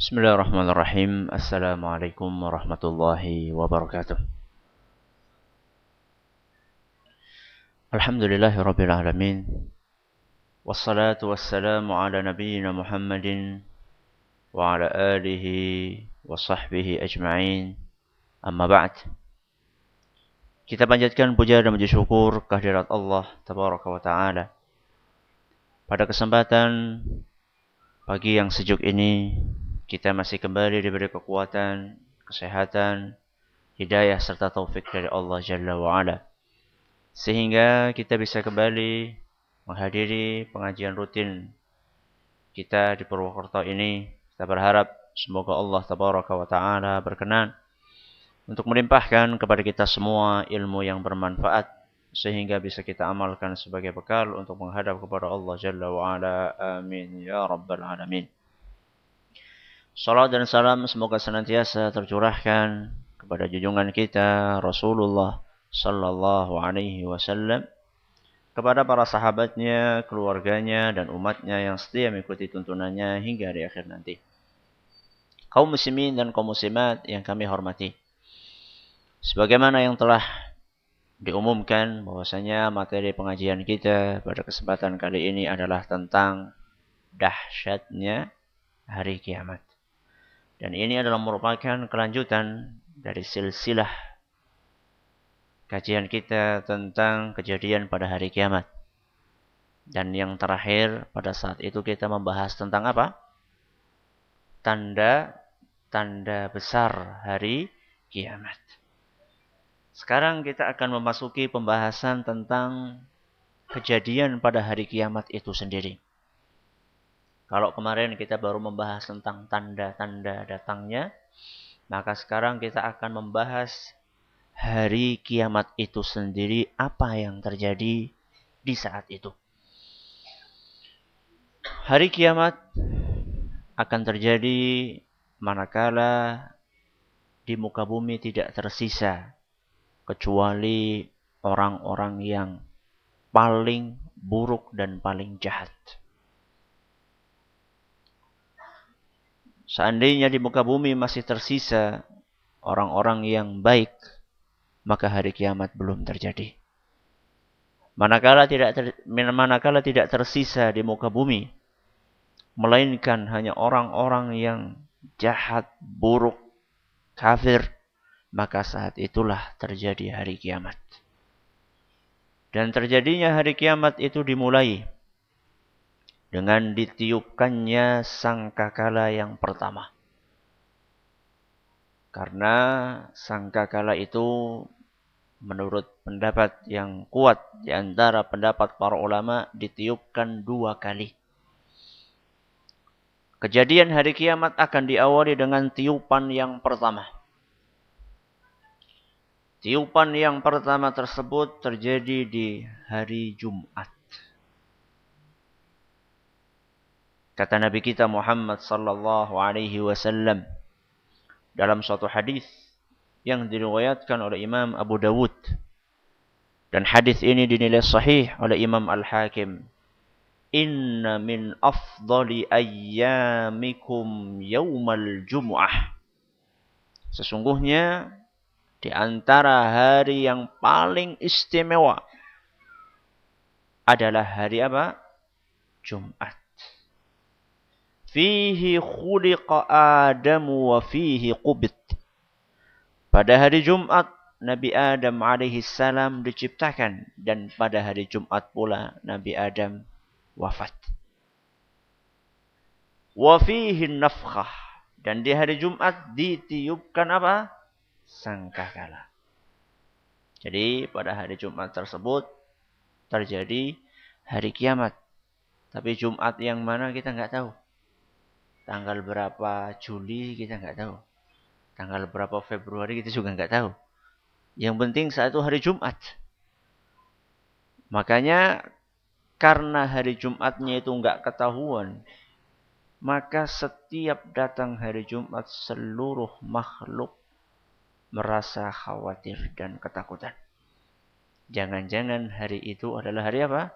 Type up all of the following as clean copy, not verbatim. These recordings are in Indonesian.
Bismillahirrahmanirrahim. Assalamualaikum warahmatullahi wabarakatuh. Alhamdulillahirabbil alamin. Wassalatu wassalamu ala nabiyyina Muhammadin wa ala alihi wa sahbihi ajma'in. Amma ba'd. Kita panjatkan puja dan puji syukur kehadirat Allah tabaraka wa taala. Pada kesempatan pagi yang sejuk ini, kita masih kembali diberi kekuatan, kesehatan, hidayah serta taufik dari Allah Jalla wa'ala. Sehingga kita bisa kembali menghadiri pengajian rutin kita di Purwokerto ini. Kita berharap semoga Allah Tabaraka wa Ta'ala berkenan untuk melimpahkan kepada kita semua ilmu yang bermanfaat, sehingga bisa kita amalkan sebagai bekal untuk menghadap kepada Allah Jalla wa'ala. Amin ya Rabbal Alamin. Salam dan salam semoga senantiasa tercurahkan kepada junjungan kita Rasulullah Sallallahu Alaihi Wasallam, kepada para sahabatnya, keluarganya, dan umatnya yang setia mengikuti tuntunannya hingga di akhir nanti. Kaum muslimin dan kaum muslimat yang kami hormati, sebagaimana yang telah diumumkan bahwasanya materi pengajian kita pada kesempatan kali ini adalah tentang dahsyatnya hari kiamat. Dan ini adalah merupakan kelanjutan dari silsilah kajian kita tentang kejadian pada hari kiamat. Dan yang terakhir pada saat itu kita membahas tentang apa? Tanda besar hari kiamat. Sekarang kita akan memasuki pembahasan tentang kejadian pada hari kiamat itu sendiri. Kalau kemarin kita baru membahas tentang tanda-tanda datangnya, maka sekarang kita akan membahas hari kiamat itu sendiri, apa yang terjadi di saat itu. Hari kiamat akan terjadi manakala di muka bumi tidak tersisa kecuali orang-orang yang paling buruk dan paling jahat. Seandainya di muka bumi masih tersisa orang-orang yang baik, maka hari kiamat belum terjadi. Manakala tidak tersisa di muka bumi, melainkan hanya orang-orang yang jahat, buruk, kafir, maka saat itulah terjadi hari kiamat. Dan terjadinya hari kiamat itu dimulai dengan ditiupkannya sangkakala yang pertama. Karena sangkakala itu menurut pendapat yang kuat di antara pendapat para ulama ditiupkan 2 kali. Kejadian hari kiamat akan diawali dengan tiupan yang pertama. Tiupan yang pertama tersebut terjadi di hari Jumat. Kata Nabi kita Muhammad sallallahu alaihi wasallam dalam suatu hadis yang diriwayatkan oleh Imam Abu Dawud, dan hadis ini dinilai sahih oleh Imam Al-Hakim. Inna min afdali ayyamikum yaumal jum'ah. Sesungguhnya di antara hari yang paling istimewa adalah hari apa? Jumat. Fihi khuliqa Adamu wa fihi qubit. Pada hari Jumat Nabi Adam alaihi salam diciptakan, dan pada hari Jumat pula Nabi Adam wafat. Wa fihi nafkhah, dan di hari Jumat ditiupkan apa? Sangkakala. Jadi pada hari Jumat tersebut terjadi hari kiamat. Tapi Jumat yang mana kita nggak tahu. Tanggal berapa Juli kita nggak tahu. Tanggal berapa Februari kita juga nggak tahu. Yang penting saat itu hari Jumat. Makanya karena hari Jumatnya itu nggak ketahuan, maka setiap datang hari Jumat seluruh makhluk merasa khawatir dan ketakutan. Jangan-jangan hari itu adalah hari apa?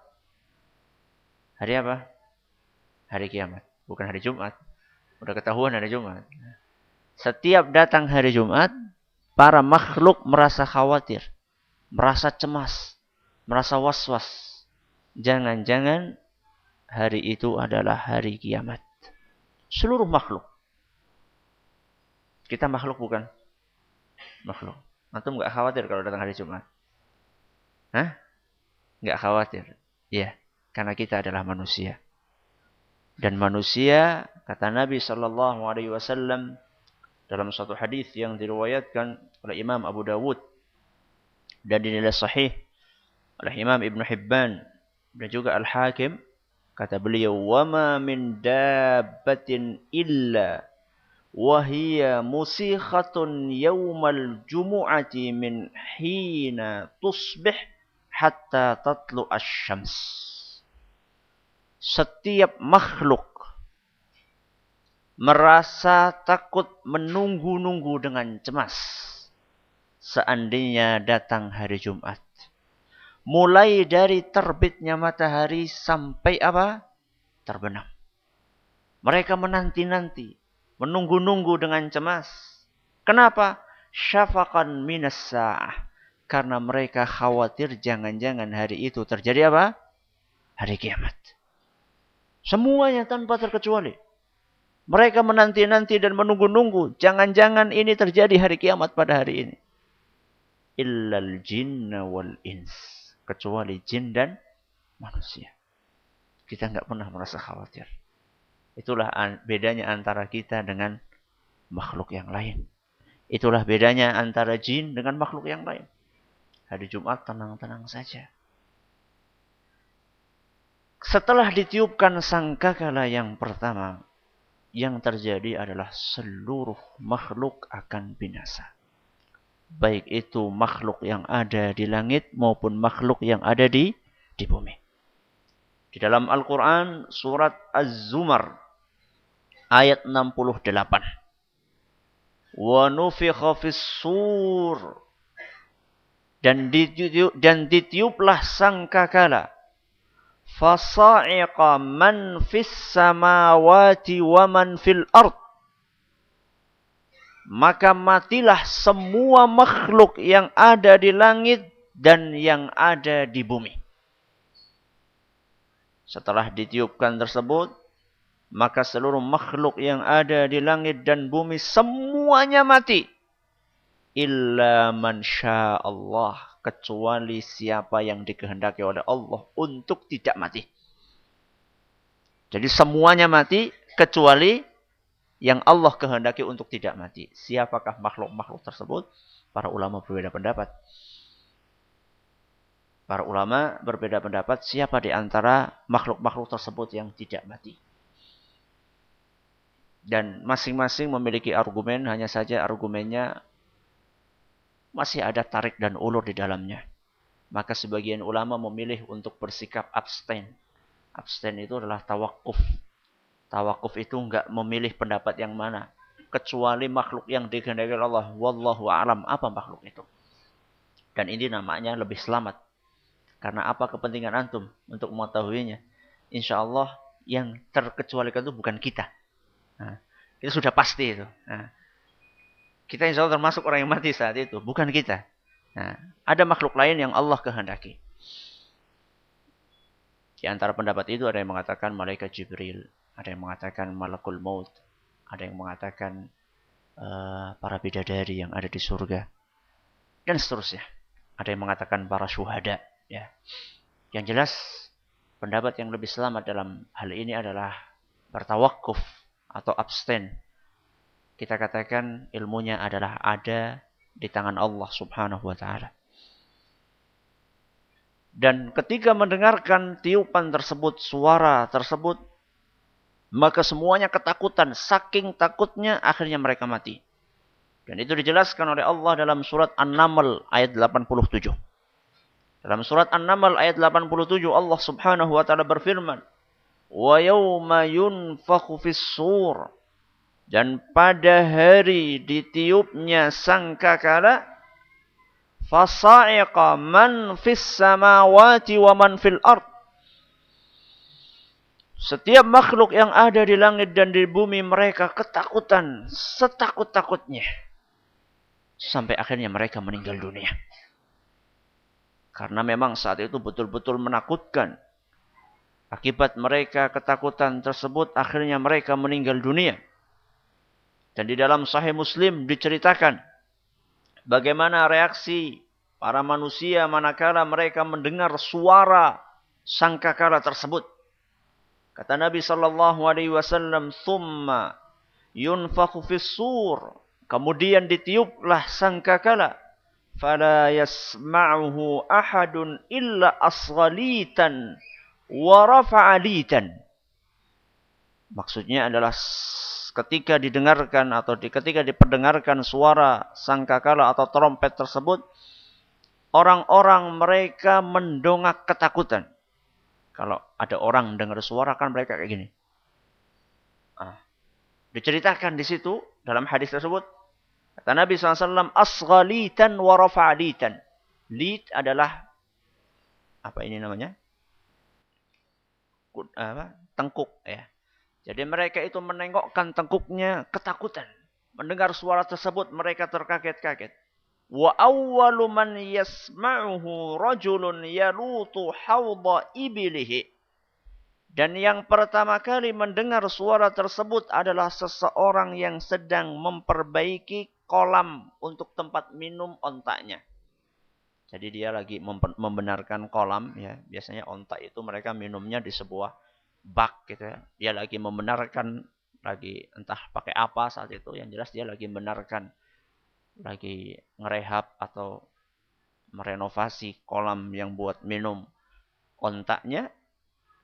Hari apa? Hari kiamat, bukan hari Jumat. Udah ketahuan hari Jumat. Setiap datang hari Jumat, para makhluk merasa khawatir, merasa cemas, merasa was-was. Jangan-jangan hari itu adalah hari kiamat. Seluruh makhluk. Kita makhluk bukan? Makhluk. Antum nggak khawatir kalau datang hari Jumat? Hah? Nggak khawatir. Ya, karena kita adalah manusia. Dan manusia, kata Nabi SAW dalam suatu hadis yang diriwayatkan oleh Imam Abu Dawud dan dinilai sahih oleh Imam Ibn Hibban dan juga Al-Hakim, kata beliau, "Wama min dabbatin illa wahiyya musikhatun yawmal jumu'ati min hina tusbih hatta tatlu asy-syams." Setiap makhluk merasa takut, menunggu-nunggu dengan cemas seandainya datang hari Jumat. Mulai dari terbitnya matahari sampai apa? Terbenam. Mereka menanti-nanti, menunggu-nunggu dengan cemas. Kenapa? Syafaqan minas sa'ah. Karena mereka khawatir jangan-jangan hari itu terjadi apa? Hari kiamat. Semuanya tanpa terkecuali. Mereka menanti-nanti dan menunggu-nunggu. Jangan-jangan ini terjadi hari kiamat pada hari ini. Illal jinna wal ins. Kecuali jin dan manusia. Kita nggak pernah merasa khawatir. Itulah bedanya antara kita dengan makhluk yang lain. Itulah bedanya antara jin dengan makhluk yang lain. Hari Jumat tenang-tenang saja. Setelah ditiupkan sangkakala yang pertama, yang terjadi adalah seluruh makhluk akan binasa. Baik itu makhluk yang ada di langit maupun makhluk yang ada di bumi. Di dalam Al-Quran surat Az-Zumar ayat 68. Wa nufikha fis-sur, dan ditiuplah sangkakala. Fasa'iqa man fis samawati wa man fil ard. Maka matilah semua makhluk yang ada di langit dan yang ada di bumi. Setelah ditiupkan tersebut, maka seluruh makhluk yang ada di langit dan bumi semuanya mati. Illa man sya'allah. Kecuali siapa yang dikehendaki oleh Allah untuk tidak mati. Jadi semuanya mati kecuali yang Allah kehendaki untuk tidak mati. Siapakah makhluk-makhluk tersebut? Para ulama berbeda pendapat. Para ulama berbeda pendapat siapa di antara makhluk-makhluk tersebut yang tidak mati. Dan masing-masing memiliki argumen, hanya saja argumennya masih ada tarik dan ulur di dalamnya. Maka sebagian ulama memilih untuk bersikap abstain. Abstain itu adalah tawakuf. Tawakuf itu enggak memilih pendapat yang mana. Kecuali makhluk yang dikehendaki Allah. Wallahu a'lam, apa makhluk itu. Dan ini namanya lebih selamat. Karena apa kepentingan antum untuk mengetahuinya? Insya Allah yang terkecualikan itu bukan kita. Nah, itu sudah pasti itu. Nah, kita insya Allah termasuk orang yang mati saat itu. Bukan kita. Nah, ada makhluk lain yang Allah kehendaki. Di antara pendapat itu ada yang mengatakan malaikat Jibril. Ada yang mengatakan malakul maut. Ada yang mengatakan para bidadari yang ada di surga. Dan seterusnya. Ada yang mengatakan para syuhada. Ya. Yang jelas, pendapat yang lebih selamat dalam hal ini adalah bertawakuf atau abstain. Kita katakan ilmunya adalah ada di tangan Allah subhanahu wa ta'ala. Dan ketika mendengarkan tiupan tersebut, suara tersebut, maka semuanya ketakutan. Saking takutnya akhirnya mereka mati. Dan itu dijelaskan oleh Allah dalam surat An-Naml ayat 87. Dalam surat An-Naml ayat 87 Allah subhanahu wa ta'ala berfirman, wa yawma yunfakhu fis-sur, dan pada hari ditiupnya sangkakala, fasa'iqa man fis samawati wa man fil ard. Setiap makhluk yang ada di langit dan di bumi mereka ketakutan setakut-takutnya. Sampai akhirnya mereka meninggal dunia. Karena memang saat itu betul-betul menakutkan. Akibat mereka ketakutan tersebut akhirnya mereka meninggal dunia. Dan di dalam Sahih Muslim diceritakan bagaimana reaksi para manusia manakala mereka mendengar suara sangkakala tersebut. Kata Nabi sallallahu alaihi wasallam, "Tsumma yunfakhu fis-sur." Kemudian ditiuplah sangkakala. Fala yasma'uhu ahadun illa asghalitan wa rafa'alitan. Maksudnya adalah ketika didengarkan atau ketika diperdengarkan suara sangkakala atau trompet tersebut, orang-orang mereka mendongak ketakutan. Kalau ada orang dengar suara kan mereka kayak gini. Diceritakan di situ dalam hadis tersebut, kata Nabi SAW, asghalitan wa rafa'alitan. Lid adalah apa ini namanya? Tengkuk ya. Jadi mereka itu menengokkan tengkuknya ketakutan. Mendengar suara tersebut mereka terkaget-kaget. Wa awwalu man yasma'uhu rajulun yalutu hawda ibilihi. Dan yang pertama kali mendengar suara tersebut adalah seseorang yang sedang memperbaiki kolam untuk tempat minum ontaknya. Jadi dia lagi membenarkan kolam ya. Biasanya ontak itu mereka minumnya di sebuah bak gitu ya. Dia lagi membenarkan, lagi entah pakai apa saat itu, yang jelas dia lagi membenarkan, lagi ngerehab atau merenovasi kolam yang buat minum ontaknya.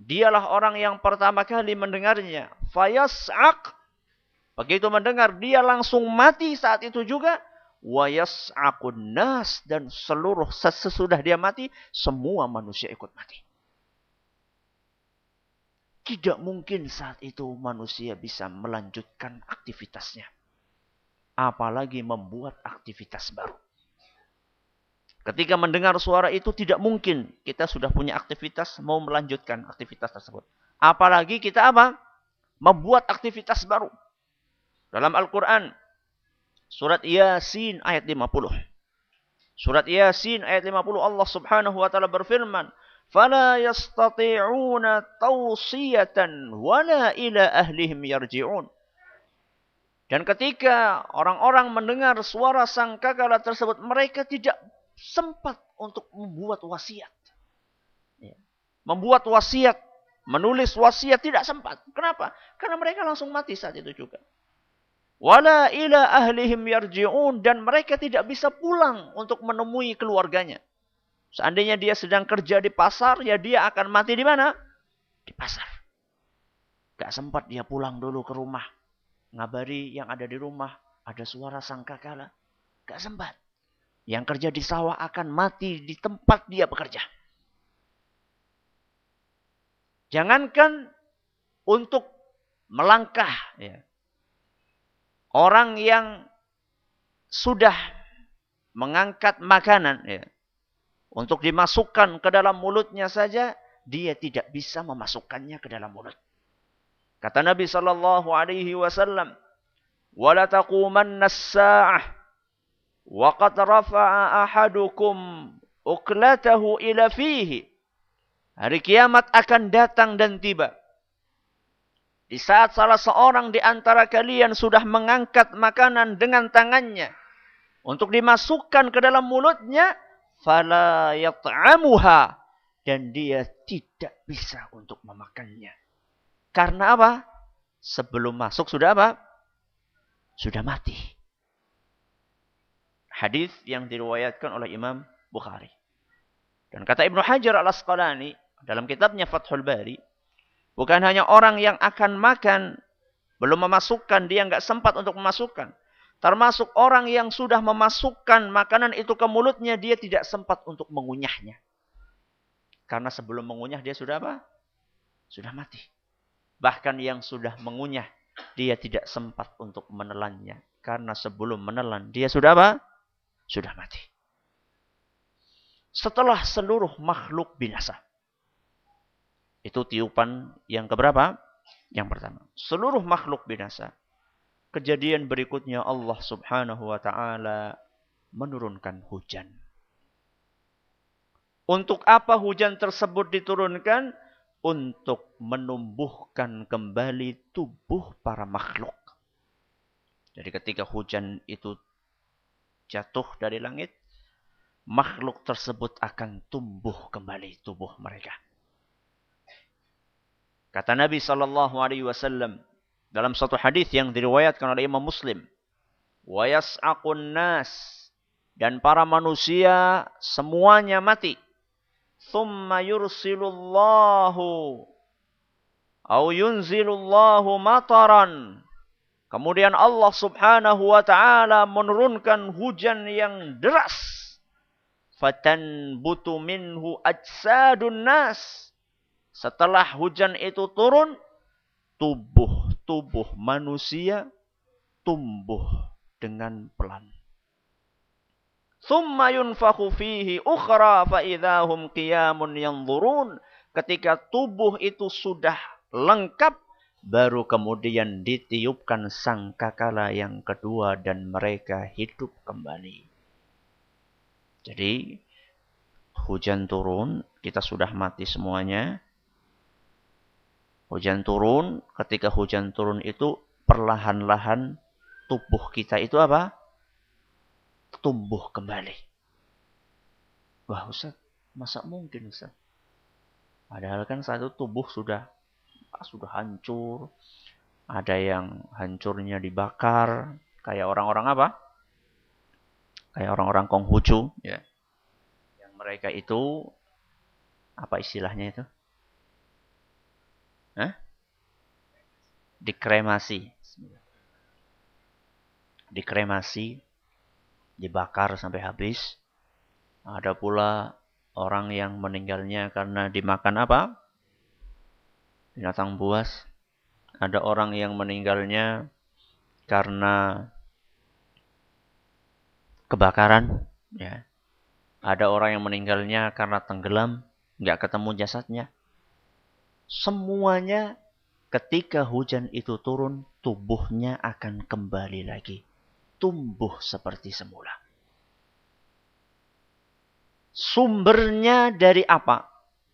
Dialah orang yang pertama kali mendengarnya. Fayas'aq. Begitu mendengar, dia langsung mati saat itu juga. Wa yas'aqun nas. Dan seluruh sesudah dia mati, semua manusia ikut mati. Tidak mungkin saat itu manusia bisa melanjutkan aktivitasnya. Apalagi membuat aktivitas baru. Ketika mendengar suara itu tidak mungkin kita sudah punya aktivitas mau melanjutkan aktivitas tersebut. Apalagi kita apa? Membuat aktivitas baru. Dalam Al-Quran, surat Yasin ayat 50. Surat Yasin ayat 50 Allah Subhanahu wa taala berfirman, "Fala yastati'una tawsiyatan wala ila ahlihim yarji'un." Dan ketika orang-orang mendengar suara sangkakala tersebut, mereka tidak sempat untuk membuat wasiat. Membuat wasiat, menulis wasiat tidak sempat. Kenapa? Karena mereka langsung mati saat itu juga. Wala ila ahlihim yarji'un. Dan mereka tidak bisa pulang untuk menemui keluarganya. Seandainya dia sedang kerja di pasar, ya dia akan mati di mana? Di pasar. Gak sempat dia pulang dulu ke rumah. Ngabari yang ada di rumah, ada suara sangkakala. Gak sempat. Yang kerja di sawah akan mati di tempat dia bekerja. Jangankan untuk melangkah. Ya. Orang yang sudah mengangkat makanan ya, untuk dimasukkan ke dalam mulutnya saja, dia tidak bisa memasukkannya ke dalam mulut. Kata Nabi SAW, "Wala taqumanna as-sa'ah وَقَدْ رَفَعَ أَحَدُكُمْ أُقْلَتَهُ إِلَى فِيهِ." Hari kiamat akan datang dan tiba. Di saat salah seorang di antara kalian sudah mengangkat makanan dengan tangannya untuk dimasukkan ke dalam mulutnya, فَلَا يَطْعَمُهَا. Dan dia tidak bisa untuk memakannya. Karena apa? Sebelum masuk sudah apa? Sudah mati. Hadis yang diriwayatkan oleh Imam Bukhari. Dan kata Ibnu Hajar Al-Asqalani dalam kitabnya Fathul Bari, bukan hanya orang yang akan makan belum memasukkan, dia nggak sempat untuk memasukkan. Termasuk orang yang sudah memasukkan makanan itu ke mulutnya, dia tidak sempat untuk mengunyahnya. Karena sebelum mengunyah dia sudah apa? Sudah mati. Bahkan yang sudah mengunyah, dia tidak sempat untuk menelannya. Karena sebelum menelan, dia sudah apa? Sudah mati. Setelah seluruh makhluk binasa. Itu tiupan yang keberapa? Yang pertama. Seluruh makhluk binasa. Kejadian berikutnya Allah subhanahu wa ta'ala menurunkan hujan. Untuk apa hujan tersebut diturunkan? Untuk menumbuhkan kembali tubuh para makhluk. Jadi ketika hujan itu jatuh dari langit, makhluk tersebut akan tumbuh kembali tubuh mereka. Kata Nabi SAW dalam satu hadis yang diriwayatkan oleh Imam Muslim, wa yas'aqun nas, dan para manusia semuanya mati. Thumma yursilullahu au yunzilullahu mataran. Kemudian Allah subhanahu wa ta'ala menurunkan hujan yang deras. Fatanbutu minhu ajsadun nas. Setelah hujan itu turun, tubuh manusia tumbuh dengan pelan. Thumma yunfakhu fihi ukhra fa idahum qiyamun yanzurun. Ketika tubuh itu sudah lengkap, baru kemudian ditiupkan sangkakala yang kedua dan mereka hidup kembali. Jadi hujan turun, kita sudah mati semuanya. Hujan turun, ketika hujan turun itu perlahan-lahan tubuh kita itu apa? Tumbuh kembali. Wah Ustaz, masa mungkin Ustaz? Padahal kan satu tubuh sudah hancur. Ada yang hancurnya dibakar. Kayak orang-orang apa? Kayak orang-orang Konghucu. Ya. Yang mereka itu, apa istilahnya itu? Hah? Dikremasi. Dikremasi. Dibakar sampai habis. Ada pula orang yang meninggalnya karena dimakan apa? Binatang buas. Ada orang yang meninggalnya karena kebakaran. Ya. Ada orang yang meninggalnya karena tenggelam. Nggak ketemu jasadnya. Semuanya ketika hujan itu turun, tubuhnya akan kembali lagi. Tumbuh seperti semula. Sumbernya dari apa?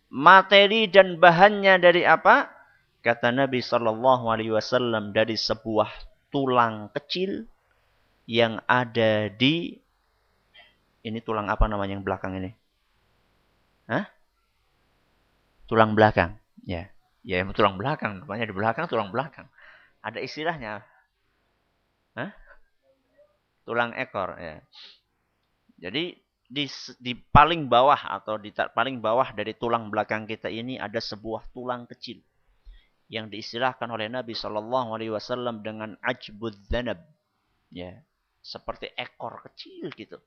Materi dan bahannya dari apa? Kata Nabi SAW dari sebuah tulang kecil yang ada di, ini tulang apa namanya yang belakang ini? Hah? Tulang belakang. Ya, ya tulang belakang. Namanya di belakang tulang belakang. Ada istilahnya. Hah? Tulang ekor. Ya. Jadi di paling bawah atau di paling bawah dari tulang belakang kita ini ada sebuah tulang kecil yang diistilahkan oleh Nabi SAW dengan ajbud dhanab. Ya, seperti ekor kecil gitu.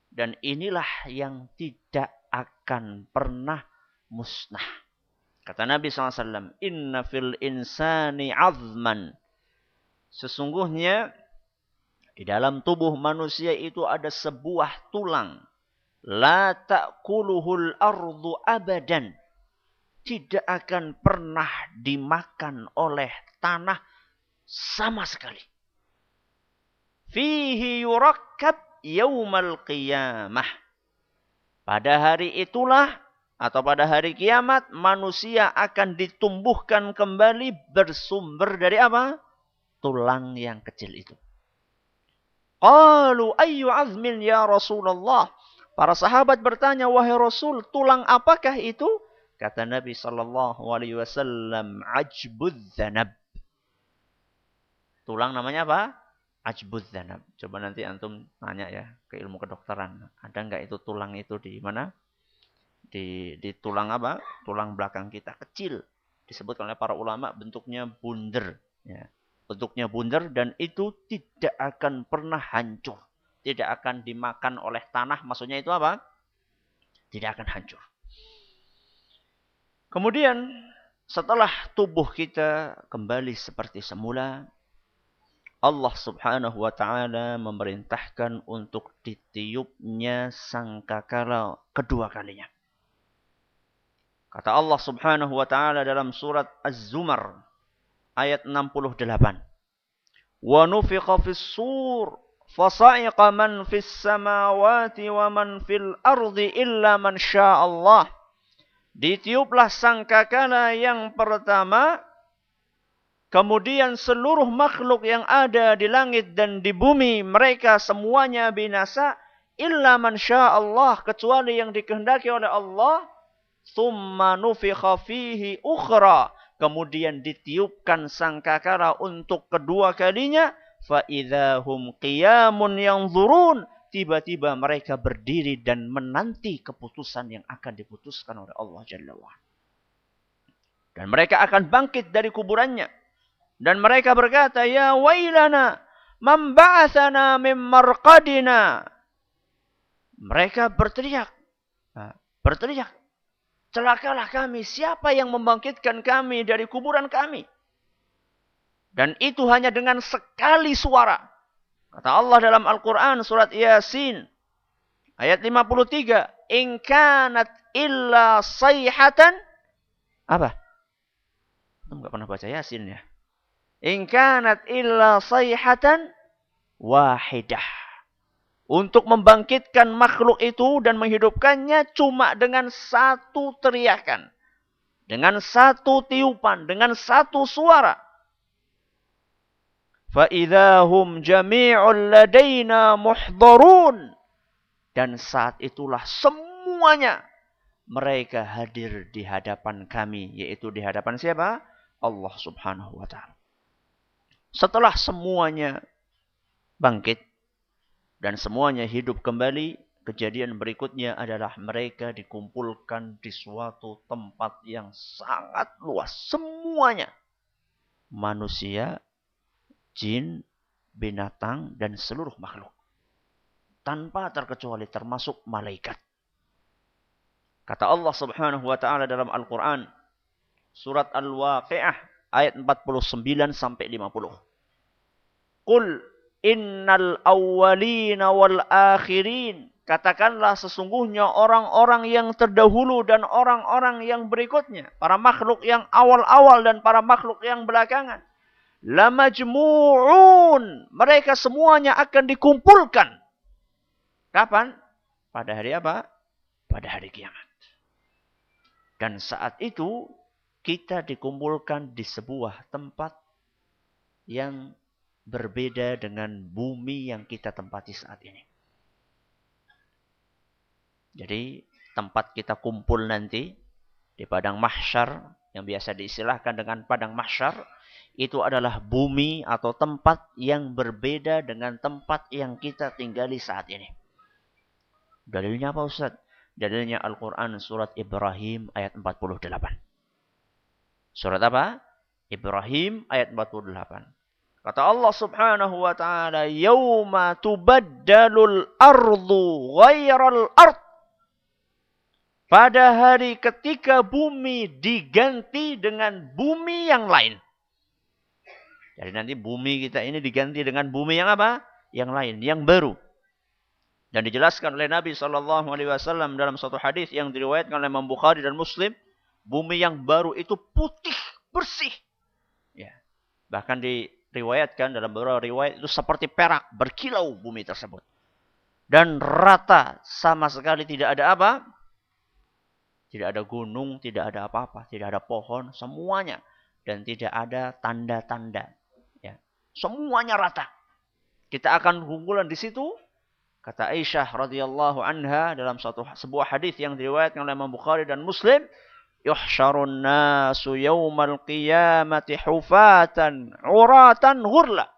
Dan inilah yang tidak akan pernah musnah. Kata Nabi SAW, inna fil insani azman. Sesungguhnya di dalam tubuh manusia itu ada sebuah tulang. La ta'kuluhul ardu abadan. Tidak akan pernah dimakan oleh tanah sama sekali. Fihi yurakkab yaumal qiyamah. Pada hari itulah atau pada hari kiamat manusia akan ditumbuhkan kembali bersumber dari apa? Tulang yang kecil itu. Qalu ayyu azmin ya Rasulullah. Para sahabat bertanya, wahai Rasul, tulang apakah itu? Kata Nabi SAW, ajbud dhanab. Tulang namanya apa? Ajbud dhanab. Coba nanti antum tanya ya ke ilmu kedokteran. Ada enggak itu tulang itu di mana? Di tulang apa? Tulang belakang kita. Kecil. Disebut oleh para ulama bentuknya bunder. Ya. Bentuknya bunder dan itu tidak akan pernah hancur. Tidak akan dimakan oleh tanah. Maksudnya itu apa? Tidak akan hancur. Kemudian setelah tubuh kita kembali seperti semula, Allah subhanahu wa ta'ala memerintahkan untuk ditiupnya sangkakala kedua kalinya. Kata Allah Subhanahu wa taala dalam surat Az-Zumar ayat 68. Wa nufikha fis sur fasa'iqa man fis samawati wa man fil ardi illa man sya'allah. Ditiuplah sangkakala yang pertama, kemudian seluruh makhluk yang ada di langit dan di bumi, mereka semuanya binasa, illa man sya'allah, kecuali yang dikehendaki oleh Allah. Tsumma nufikha fihi ukhra, kemudian ditiupkan sangkakala untuk kedua kalinya, fa idzahum qiyamun yanzurun, tiba-tiba mereka berdiri dan menanti keputusan yang akan diputuskan oleh Allah Jalla wa'ala. Dan mereka akan bangkit dari kuburannya. Dan mereka berkata, ya wailana, man ba'athana min marqadina. Mereka berteriak. Celakalah kami, siapa yang membangkitkan kami dari kuburan kami? Dan itu hanya dengan sekali suara. Kata Allah dalam Al-Quran surat Yasin ayat 53. In kanat illa sayhatan. Apa? Enggak pernah baca Yasin ya. In kanat illa sayhatan wahidah. Untuk membangkitkan makhluk itu dan menghidupkannya cuma dengan satu teriakan. Dengan satu tiupan. Dengan satu suara. فَإِذَا هُمْ جَمِيعٌ لَدَيْنَا مُحْضَرُونَ. Dan saat itulah semuanya mereka hadir di hadapan kami. Yaitu di hadapan siapa? Allah Subhanahu wa ta'ala. Setelah semuanya bangkit dan semuanya hidup kembali, kejadian berikutnya adalah mereka dikumpulkan di suatu tempat yang sangat luas. Semuanya. Manusia, jin, binatang, dan seluruh makhluk. Tanpa terkecuali termasuk malaikat. Kata Allah Subhanahu wa ta'ala dalam Al-Quran. Surat Al-Waqi'ah ayat 49 sampai 50. Qul innal awwalina wal akhirin. Katakanlah sesungguhnya orang-orang yang terdahulu dan orang-orang yang berikutnya. Para makhluk yang awal-awal dan para makhluk yang belakangan. Lamajmu'un. Mereka semuanya akan dikumpulkan. Kapan? Pada hari apa? Pada hari kiamat. Dan saat itu kita dikumpulkan di sebuah tempat yang berbeda dengan bumi yang kita tempati saat ini. Jadi tempat kita kumpul nanti di padang mahsyar, yang biasa diistilahkan dengan padang mahsyar, itu adalah bumi atau tempat yang berbeda dengan tempat yang kita tinggali saat ini. Dalilnya apa Ustaz? Dalilnya Al-Quran surat Ibrahim ayat 48. Surat apa? Ibrahim ayat 48. Kata Allah Subhanahu wa ta'ala, yauma tubaddalul ardu ghairal ard. Pada hari ketika bumi diganti dengan bumi yang lain. Jadi nanti bumi kita ini diganti dengan bumi yang apa? Yang lain, yang baru. Dan dijelaskan oleh Nabi SAW dalam satu hadis yang diriwayatkan oleh Imam Bukhari dan Muslim. Bumi yang baru itu putih, bersih. Ya. Bahkan diriwayatkan dalam beberapa riwayat itu seperti perak, berkilau bumi tersebut. Dan rata, sama sekali tidak ada apa? Tidak ada gunung, tidak ada apa-apa, tidak ada pohon, semuanya. Dan tidak ada tanda-tanda. Ya. Semuanya rata. Kita akan kumpulan di situ. Kata Aisyah radhiyallahu anha dalam sebuah hadis yang diriwayatkan oleh Imam Bukhari dan Muslim, yuhsyarun nasu yaumal qiyamati hufatan uratan ghurla.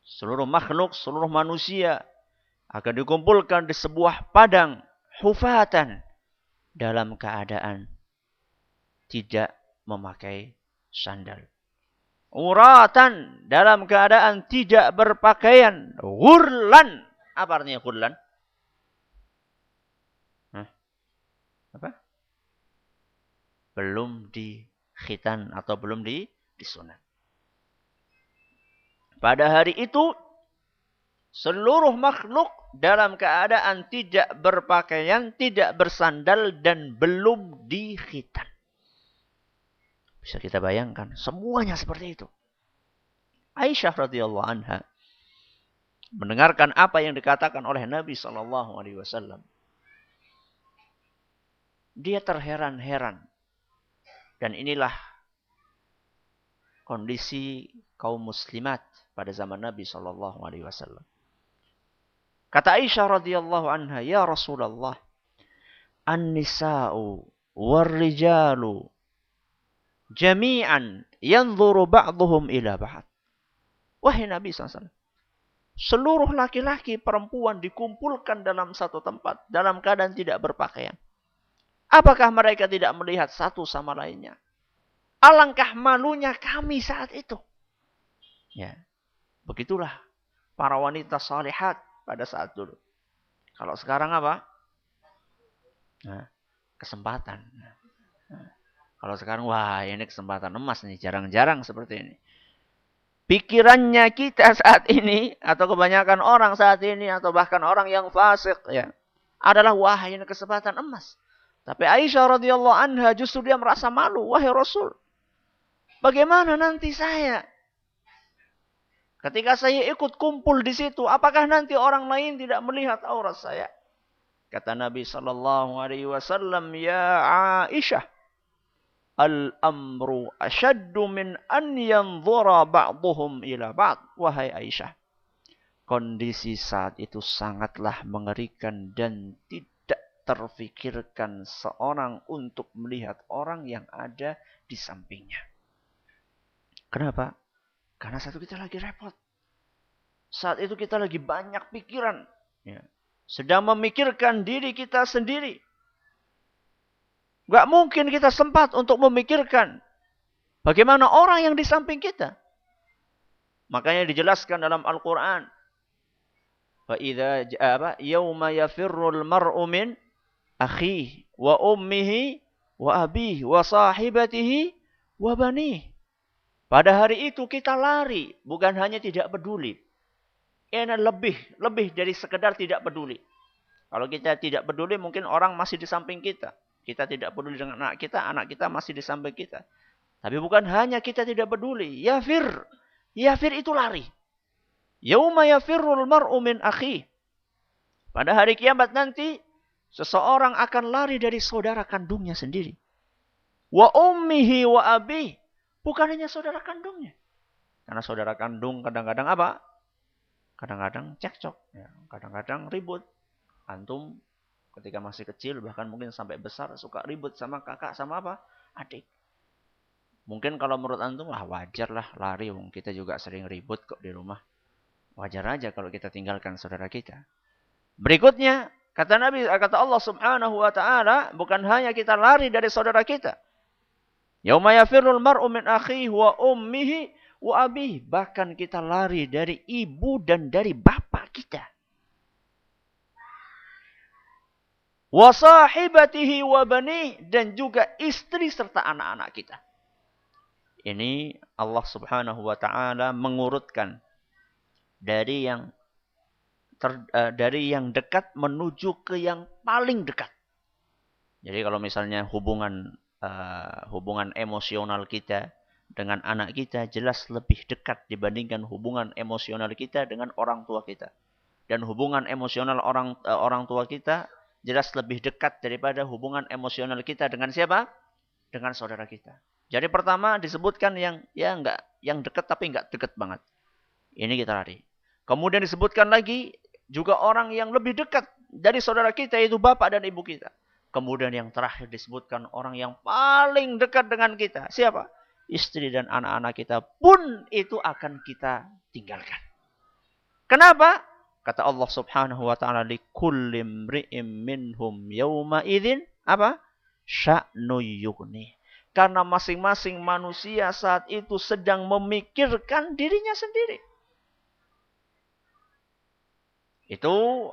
Seluruh makhluk, seluruh manusia akan dikumpulkan di sebuah padang hufatan dalam keadaan tidak memakai sandal. Uratan dalam keadaan tidak berpakaian. Ghurlan. Apa artinya ghurlan? Apa? Belum di khitan atau belum disunat. Pada hari itu seluruh makhluk dalam keadaan tidak berpakaian, tidak bersandal, dan belum dikhitan. Bisa kita bayangkan, semuanya seperti itu. Aisyah radhiyallahu anha mendengarkan apa yang dikatakan oleh Nabi SAW. Dia terheran-heran. Dan inilah kondisi kaum muslimat pada zaman Nabi SAW. Kata Aisyah radhiyallahu anha, "Ya Rasulullah, an-nisa'u war-rijalu jami'an yanzuru ba'dhum ila ba'd." Wahai Nabi SAW, seluruh laki-laki perempuan dikumpulkan dalam satu tempat dalam keadaan tidak berpakaian. Apakah mereka tidak melihat satu sama lainnya? Alangkah malunya kami saat itu. Ya, begitulah para wanita salihat pada saat dulu. Kalau sekarang apa? Nah, kesempatan. Nah, kalau sekarang, wah ini kesempatan emas nih. Jarang-jarang seperti ini. Pikirannya kita saat ini, atau kebanyakan orang saat ini, atau bahkan orang yang fasik, ya, adalah wah ini kesempatan emas. Tapi Aisyah radhiyallahu anha justru dia merasa malu. Wahai Rasul, bagaimana nanti saya? Ketika saya ikut kumpul di situ, apakah nanti orang lain tidak melihat aurat saya? Kata Nabi SAW, "Ya Aisyah, al-amru ashaddu min an yanzura ba'duhum ila ba'd." Wahai Aisyah, kondisi saat itu sangatlah mengerikan dan tidak terfikirkan seorang untuk melihat orang yang ada di sampingnya. Kenapa? Karena satu, kita lagi repot. Saat itu kita lagi banyak pikiran. Ya. Sedang memikirkan diri kita sendiri. Gak mungkin kita sempat untuk memikirkan bagaimana orang yang di samping kita. Makanya dijelaskan dalam Al-Quran. فَإِذَا يَوْمَ يَفِرُّ الْمَرْءُ مِنْ أَخِيهِ وَأُمِّهِ وَأَبِيهِ وَصَاحِبَتِهِ وَبَنِيهِ. Pada hari itu kita lari, bukan hanya tidak peduli. Ini lebih dari sekedar tidak peduli. Kalau kita tidak peduli, mungkin orang masih di samping kita. Kita tidak peduli dengan anak kita masih di samping kita. Tapi bukan hanya kita tidak peduli. Yafir itu lari. Yauma yafirrul mar'u min akhi. Pada hari kiamat nanti, seseorang akan lari dari saudara kandungnya sendiri. Wa ummihi wa abihi. Bukan hanya saudara kandungnya. Karena saudara kandung kadang-kadang apa? Kadang-kadang cekcok. Ya. Kadang-kadang ribut. Antum ketika masih kecil, bahkan mungkin sampai besar, suka ribut sama kakak, sama apa? Adik. Mungkin kalau menurut antum, wajar lah lari. Kita juga sering ribut kok di rumah. Wajar aja kalau kita tinggalkan saudara kita. Berikutnya, kata Allah Subhanahu wa Ta'ala, bukan hanya kita lari dari saudara kita. Yauma yafirrul mar'u min akhihi wa ummihi wa abihi. Bahkan kita lari dari ibu dan dari bapak kita. Wa sahibatihi wa banihi, dan juga istri serta anak-anak kita. Ini Allah Subhanahu wa Ta'ala mengurutkan dari yang dekat menuju ke yang paling dekat. Jadi kalau misalnya hubungan emosional kita dengan anak kita jelas lebih dekat dibandingkan hubungan emosional kita dengan orang tua kita. Dan hubungan emosional orang tua kita jelas lebih dekat daripada hubungan emosional kita dengan siapa? Dengan saudara kita. Jadi pertama disebutkan yang dekat tapi enggak dekat banget. Ini kita lari. Kemudian disebutkan lagi juga orang yang lebih dekat dari saudara kita, yaitu bapak dan ibu kita. Kemudian yang terakhir disebutkan orang yang paling dekat dengan kita. Siapa? Istri dan anak-anak kita pun itu akan kita tinggalkan. Kenapa? Kata Allah Subhanahu wa Ta'ala, likulli imri'im minhum yawma idzin apa? Sya'nu yughni. Karena masing-masing manusia saat itu sedang memikirkan dirinya sendiri. Itu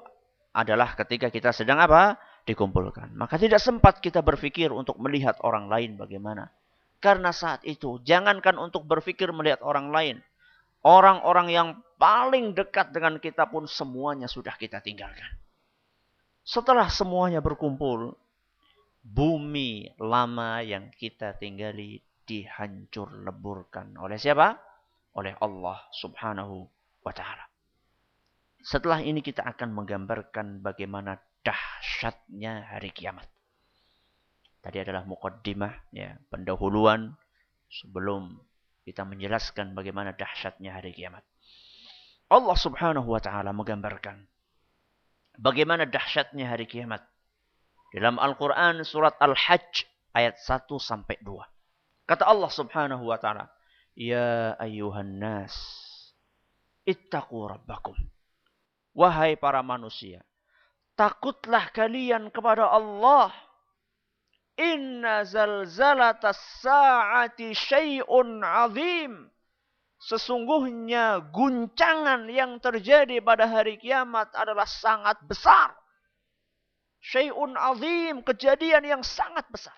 adalah ketika kita sedang apa? Dikumpulkan. Maka tidak sempat kita berpikir untuk melihat orang lain bagaimana. Karena saat itu, jangankan untuk berpikir melihat orang lain. Orang-orang yang paling dekat dengan kita pun semuanya sudah kita tinggalkan. Setelah semuanya berkumpul, bumi lama yang kita tinggali dihancur leburkan oleh siapa? Oleh Allah Subhanahu wa ta'ala. Setelah ini kita akan menggambarkan bagaimana dahsyatnya hari kiamat. Tadi adalah muqaddimah, ya, pendahuluan sebelum kita menjelaskan bagaimana dahsyatnya hari kiamat. Allah Subhanahu wa ta'ala menggambarkan bagaimana dahsyatnya hari kiamat dalam Al-Quran surat Al-Hajj ayat 1 sampai 2. Kata Allah Subhanahu wa ta'ala, Ya ayyuhan nas, ittaqu rabbakum. Wahai para manusia, takutlah kalian kepada Allah. Inna zalzalatas sa'ati syai'un azim. Sesungguhnya guncangan yang terjadi pada hari kiamat adalah sangat besar. Syai'un azim, kejadian yang sangat besar.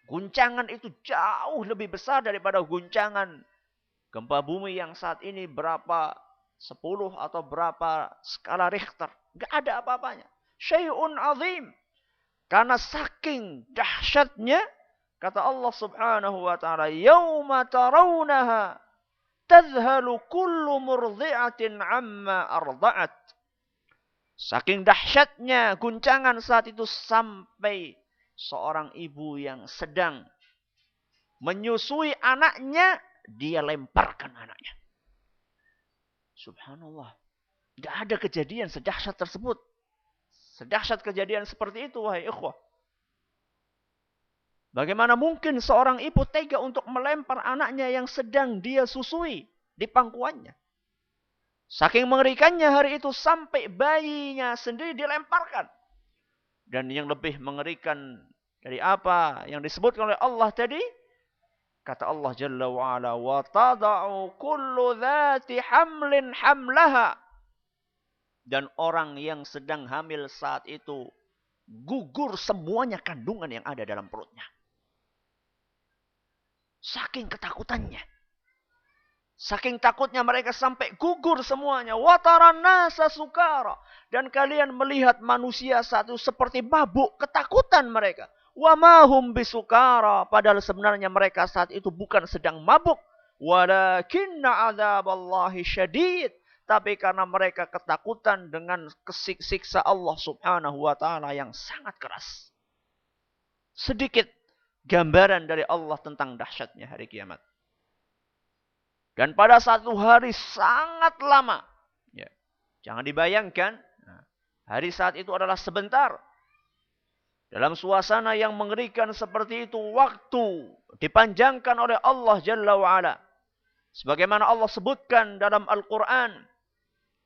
Guncangan itu jauh lebih besar daripada guncangan gempa bumi yang saat ini berapa 10 atau berapa skala Richter. Gak ada apa-apanya. Syai'un azim. Karena saking dahsyatnya, kata Allah Subhanahu wa ta'ala, Yawma tarawnaha tadhalu kullu murdi'atin amma arda'at. Saking dahsyatnya guncangan saat itu sampai seorang ibu yang sedang menyusui anaknya, dia lemparkan anaknya. Subhanallah. Tidak ada kejadian sedahsyat tersebut. Sedahsyat kejadian seperti itu, wahai ikhwah. Bagaimana mungkin seorang ibu tega untuk melempar anaknya yang sedang dia susui di pangkuannya? Saking mengerikannya hari itu sampai bayinya sendiri dilemparkan. Dan yang lebih mengerikan dari apa yang disebutkan oleh Allah tadi, kata Allah Jalla wa'ala, wa tada'u kullu dhati hamlin hamlaha. Dan orang yang sedang hamil saat itu gugur semuanya kandungan yang ada dalam perutnya. Saking ketakutannya. Saking takutnya mereka sampai gugur semuanya. Wataran nasa sukara. Dan kalian melihat manusia saat itu seperti mabuk, ketakutan mereka. Wa mahum bisukara. Padahal sebenarnya mereka saat itu bukan sedang mabuk. Walakinna adzaballahi syadid. Tapi karena mereka ketakutan dengan siksa Allah Subhanahu wa ta'ala yang sangat keras. Sedikit gambaran dari Allah tentang dahsyatnya hari kiamat. Dan pada satu hari sangat lama. Ya, jangan dibayangkan, hari saat itu adalah sebentar. Dalam suasana yang mengerikan seperti itu, waktu dipanjangkan oleh Allah Jalla wa'ala. Sebagaimana Allah sebutkan dalam Al-Quran.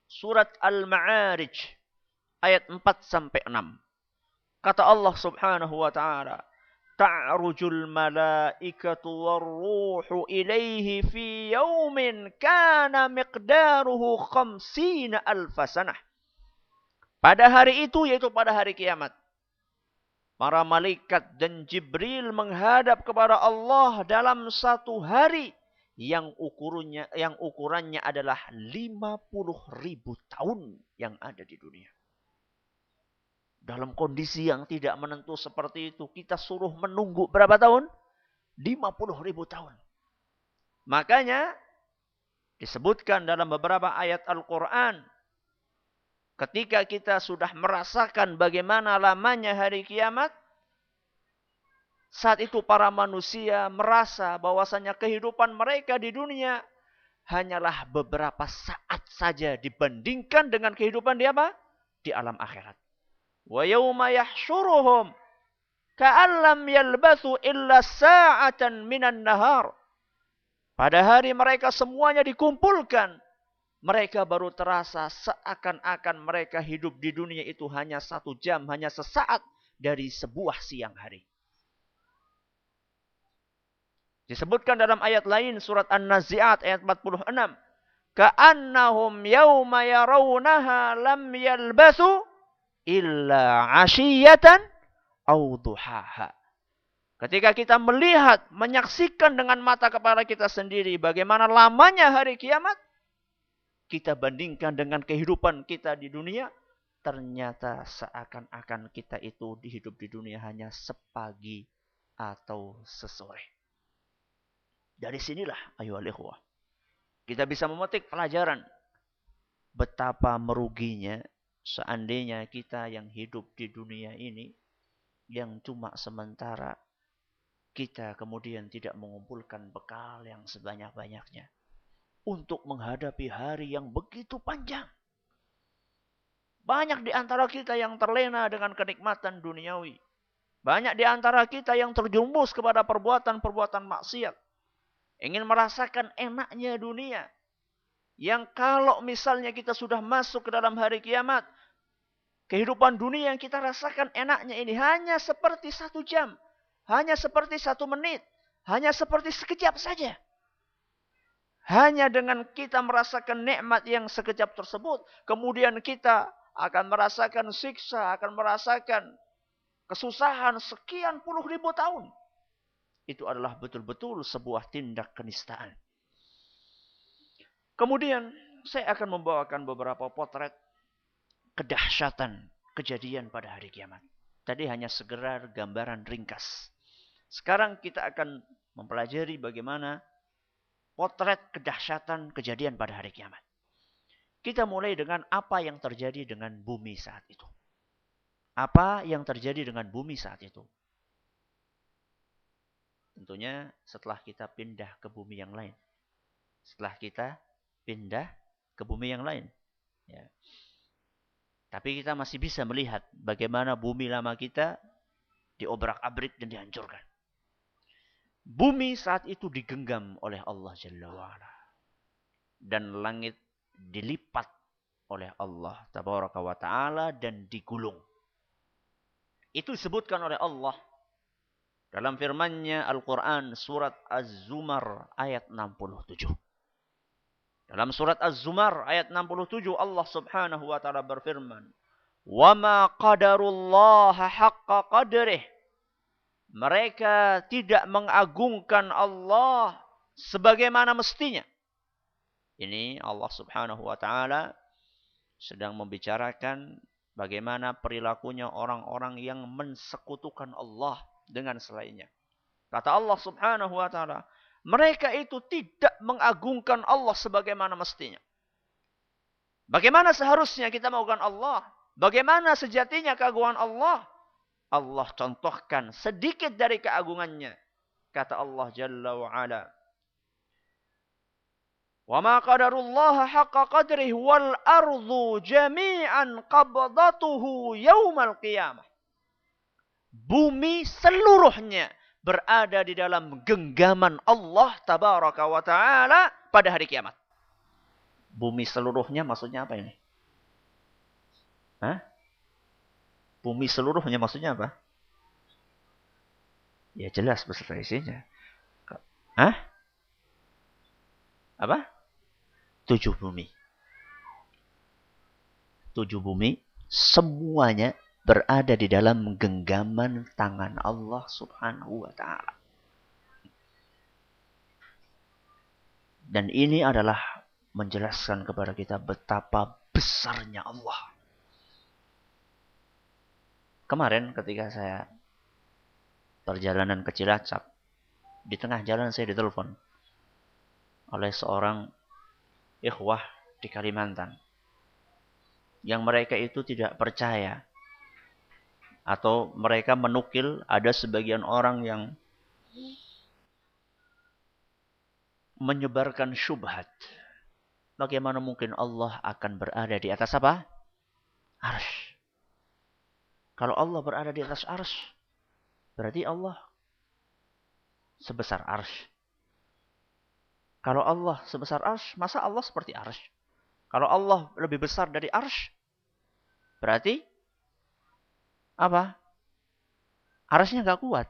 Surat Al-Ma'arij ayat 4 sampai 6. Kata Allah Subhanahu wa ta'ala, Ta'rujul malaikatu warruhu ilaihi fi yawmin kana miqdaruhu 50 alfa sanah. Pada hari itu, yaitu pada hari kiamat, para malaikat dan Jibril menghadap kepada Allah dalam satu hari yang ukurannya adalah 50.000 tahun yang ada di dunia. Dalam kondisi yang tidak menentu seperti itu, kita suruh menunggu berapa tahun? 50.000 tahun. Makanya disebutkan dalam beberapa ayat Al-Quran, ketika kita sudah merasakan bagaimana lamanya hari kiamat, saat itu para manusia merasa bahwasanya kehidupan mereka di dunia hanyalah beberapa saat saja dibandingkan dengan kehidupan di apa? Di alam akhirat. Wa yawma yahsyuruhum ka'an lam yalbathu illa sa'atan minan nahar. Pada hari mereka semuanya dikumpulkan, mereka baru terasa seakan-akan mereka hidup di dunia itu hanya 1 jam, hanya sesaat dari sebuah siang hari. Disebutkan dalam ayat lain surat An-Nazi'at ayat 46. Ka'annahum yawma yarawnaha lam yalbathu illa 'ashiyatan aw duhaha. Ketika kita melihat, menyaksikan dengan mata kepala kita sendiri bagaimana lamanya hari kiamat, kita bandingkan dengan kehidupan kita di dunia, ternyata seakan-akan kita itu hidup di dunia hanya sepagi atau sesore. Dari sinilah, ayo ikhwah, kita bisa memetik pelajaran betapa meruginya seandainya kita yang hidup di dunia ini, yang cuma sementara, kita kemudian tidak mengumpulkan bekal yang sebanyak-banyaknya untuk menghadapi hari yang begitu panjang. Banyak di antara kita yang terlena dengan kenikmatan duniawi. Banyak di antara kita yang terjumus kepada perbuatan-perbuatan maksiat. Ingin merasakan enaknya dunia. Yang kalau misalnya kita sudah masuk ke dalam hari kiamat, kehidupan dunia yang kita rasakan enaknya ini hanya seperti 1 jam. Hanya seperti 1 menit. Hanya seperti sekejap saja. Hanya dengan kita merasakan nikmat yang sekejap tersebut, kemudian kita akan merasakan siksa, akan merasakan kesusahan sekian puluh ribu tahun. Itu adalah betul-betul sebuah tindak kenistaan. Kemudian saya akan membawakan beberapa potret kedahsyatan kejadian pada hari kiamat. Tadi hanya segerar gambaran ringkas. Sekarang kita akan mempelajari bagaimana potret kedahsyatan kejadian pada hari kiamat. Kita mulai dengan apa yang terjadi dengan bumi saat itu. Apa yang terjadi dengan bumi saat itu? Tentunya setelah kita pindah ke bumi yang lain. Setelah kita pindah ke bumi yang lain. Ya. Tapi kita masih bisa melihat bagaimana bumi lama kita diobrak-abrik dan dihancurkan. Bumi saat itu digenggam oleh Allah Jalla wa'ala. Dan langit dilipat oleh Allah Tabaraka wa Ta'ala dan digulung. Itu disebutkan oleh Allah dalam firman-Nya Al-Quran surat Az-Zumar ayat 67. Dalam surat Az-Zumar ayat 67 Allah Subhanahu wa Ta'ala berfirman, "Wa ma qadarullaha haqqa qadrih." Mereka tidak mengagungkan Allah sebagaimana mestinya. Ini Allah Subhanahu wa Ta'ala sedang membicarakan bagaimana perilakunya orang-orang yang mensekutukan Allah dengan selainnya. Kata Allah Subhanahu wa Ta'ala, mereka itu tidak mengagungkan Allah sebagaimana mestinya. Bagaimana seharusnya kita mengagungkan Allah? Bagaimana sejatinya keagungan Allah? Allah contohkan sedikit dari keagungannya. Kata Allah Jalla wa'ala, "Wa ma qadarullaha haqqa qadrih wal ardu jami'an qabdatuhu yaumal qiyamah." Bumi seluruhnya berada di dalam genggaman Allah Tabaraka wa Ta'ala pada hari kiamat. Bumi seluruhnya maksudnya apa ini? Hah? Bumi seluruhnya maksudnya apa? Ya jelas beserta isinya. Hah? Apa? 7 bumi. 7 bumi semuanya berada di dalam genggaman tangan Allah Subhanahu wa Ta'ala. Dan ini adalah menjelaskan kepada kita betapa besarnya Allah. Kemarin ketika saya perjalanan ke Cilacap, di tengah jalan saya ditelepon oleh seorang ikhwah di Kalimantan. Yang mereka itu tidak percaya. Atau mereka menukil ada sebagian orang yang menyebarkan syubhat. Bagaimana mungkin Allah akan berada di atas apa? Arsy. Kalau Allah berada di atas arsy, berarti Allah sebesar arsy. Kalau Allah sebesar arsy, masa Allah seperti arsy? Kalau Allah lebih besar dari arsy, berarti apa? Arsy-nya nggak kuat.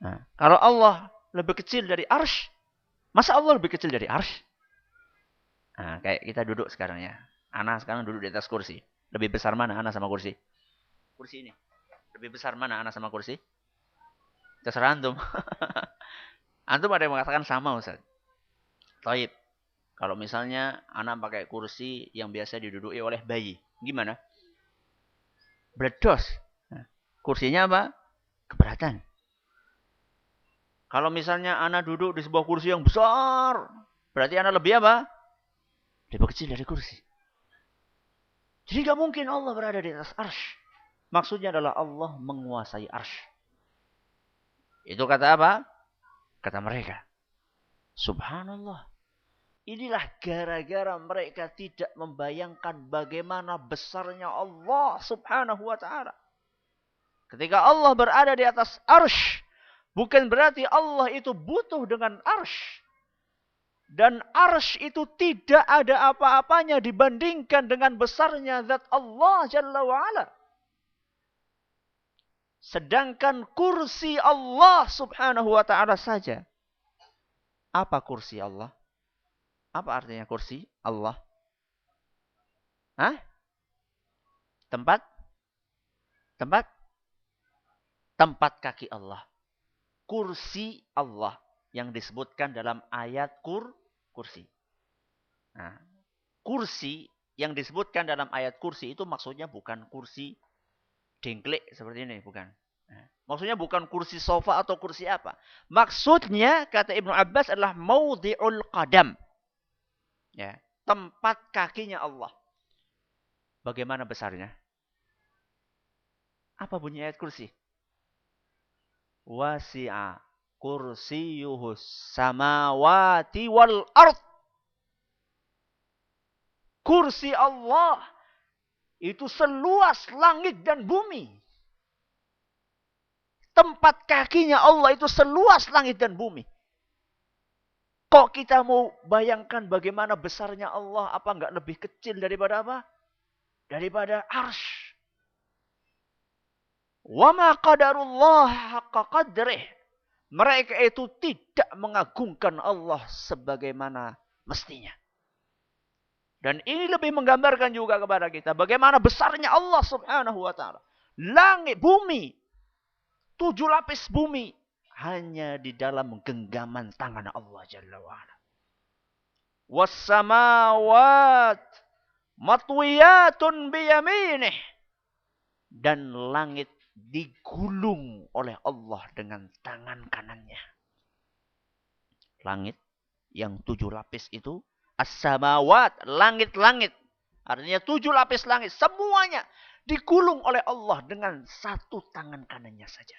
Nah, kalau Allah lebih kecil dari arsy, masa Allah lebih kecil dari arsy? Nah, kayak kita duduk sekarang ya. Ana sekarang duduk di atas kursi. Lebih besar mana Ana sama kursi? Kursi ini. Lebih besar mana Ana sama kursi? Terserah antum. Antum ada yang mengatakan sama, Ustaz. Taib. Kalau misalnya anak pakai kursi yang biasa diduduki oleh bayi, gimana? Bledos. Nah, kursinya apa? Keberatan. Kalau misalnya anak duduk di sebuah kursi yang besar, berarti anak lebih apa? Lebih kecil dari kursi. Jadi gak mungkin Allah berada di atas arsy. Maksudnya adalah Allah menguasai arsy. Itu kata apa? Kata mereka. Subhanallah. Inilah gara-gara mereka tidak membayangkan bagaimana besarnya Allah subhanahu wa ta'ala. Ketika Allah berada di atas arsy, bukan berarti Allah itu butuh dengan arsy. Dan arsy itu tidak ada apa-apanya dibandingkan dengan besarnya zat Allah Jalla wa'ala. Sedangkan kursi Allah subhanahu wa ta'ala saja. Apa kursi Allah? Apa artinya kursi Allah? Hah? Tempat? Tempat? Tempat kaki Allah. Kursi Allah. Yang disebutkan dalam ayat kursi. Nah, kursi yang disebutkan dalam ayat kursi itu maksudnya bukan kursi dengklek seperti ini. Bukan. Nah, maksudnya bukan kursi sofa atau kursi apa. Maksudnya, kata Ibnu Abbas, adalah maudhi'ul qadam. Ya, tempat kakinya Allah. Bagaimana besarnya? Apa bunyi ayat kursi? Wasi'a kursiyuhus samawati wal ard. Kursi Allah itu seluas langit dan bumi. Tempat kakinya Allah itu seluas langit dan bumi. Kok kita mau bayangkan bagaimana besarnya Allah? Apa enggak lebih kecil daripada apa? Daripada arsy. Wa ma qadarullah haqqa qadrih. Mereka itu tidak mengagungkan Allah sebagaimana mestinya. Dan ini lebih menggambarkan juga kepada kita bagaimana besarnya Allah subhanahu wa ta'ala. Langit, bumi, 7 lapis bumi hanya di dalam genggaman tangan Allah Jalla wa'ala. Wassamawat matwiyatun biyaminih. Dan langit digulung oleh Allah dengan tangan kanannya. Langit yang 7 lapis itu, as-samawat, langit-langit. Artinya 7 lapis langit, semuanya digulung oleh Allah dengan satu tangan kanannya saja.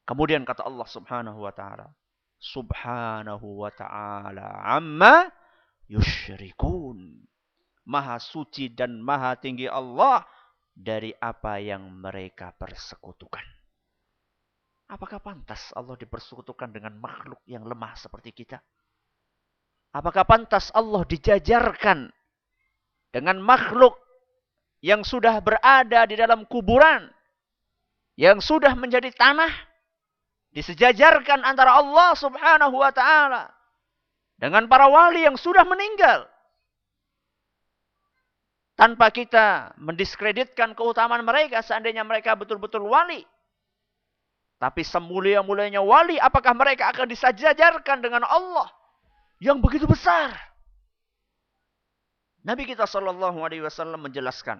Kemudian kata Allah subhanahu wa ta'ala. Subhanahu wa ta'ala amma yusyrikun. Maha suci dan maha tinggi Allah dari apa yang mereka persekutukan. Apakah pantas Allah dipersekutukan dengan makhluk yang lemah seperti kita? Apakah pantas Allah dijajarkan dengan makhluk yang sudah berada di dalam kuburan, yang sudah menjadi tanah, disejajarkan antara Allah subhanahu wa ta'ala dengan para wali yang sudah meninggal. Tanpa kita mendiskreditkan keutamaan mereka seandainya mereka betul-betul wali. Tapi semulia-mulianya wali, apakah mereka akan disejajarkan dengan Allah yang begitu besar? Nabi kita SAW menjelaskan.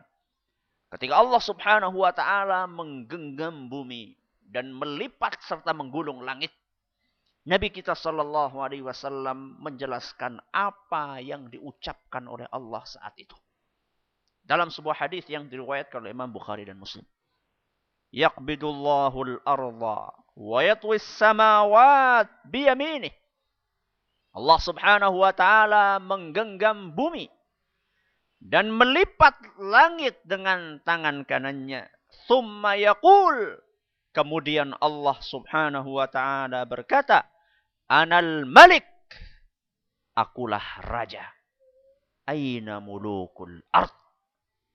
Ketika Allah subhanahu wa ta'ala menggenggam bumi dan melipat serta menggulung langit, Nabi kita SAW menjelaskan apa yang diucapkan oleh Allah saat itu. Dalam sebuah hadis yang diriwayatkan oleh Imam Bukhari dan Muslim. Yaqbidullahu al-arda wa yatwis samawat biyaminih. Allah subhanahu wa ta'ala menggenggam bumi dan melipat langit dengan tangan kanannya. Thumma yaqul. Kemudian Allah subhanahu wa ta'ala berkata, Anal malik. Akulah raja. Aina mulukul ard.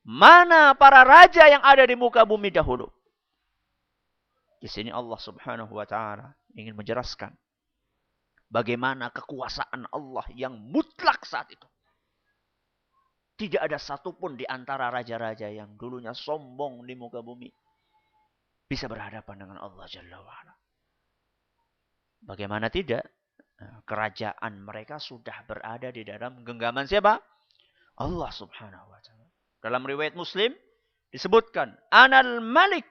Mana para raja yang ada di muka bumi dahulu? Di sini Allah subhanahu wa ta'ala ingin menjelaskan bagaimana kekuasaan Allah yang mutlak saat itu. Tidak ada satupun di antara raja-raja yang dulunya sombong di muka bumi. bisa berhadapan dengan Allah Jalla wa'ala. Bagaimana tidak? Kerajaan mereka sudah berada di dalam genggaman siapa? Allah Subhanahu wa ta'ala. Dalam riwayat Muslim disebutkan, Anal Malik,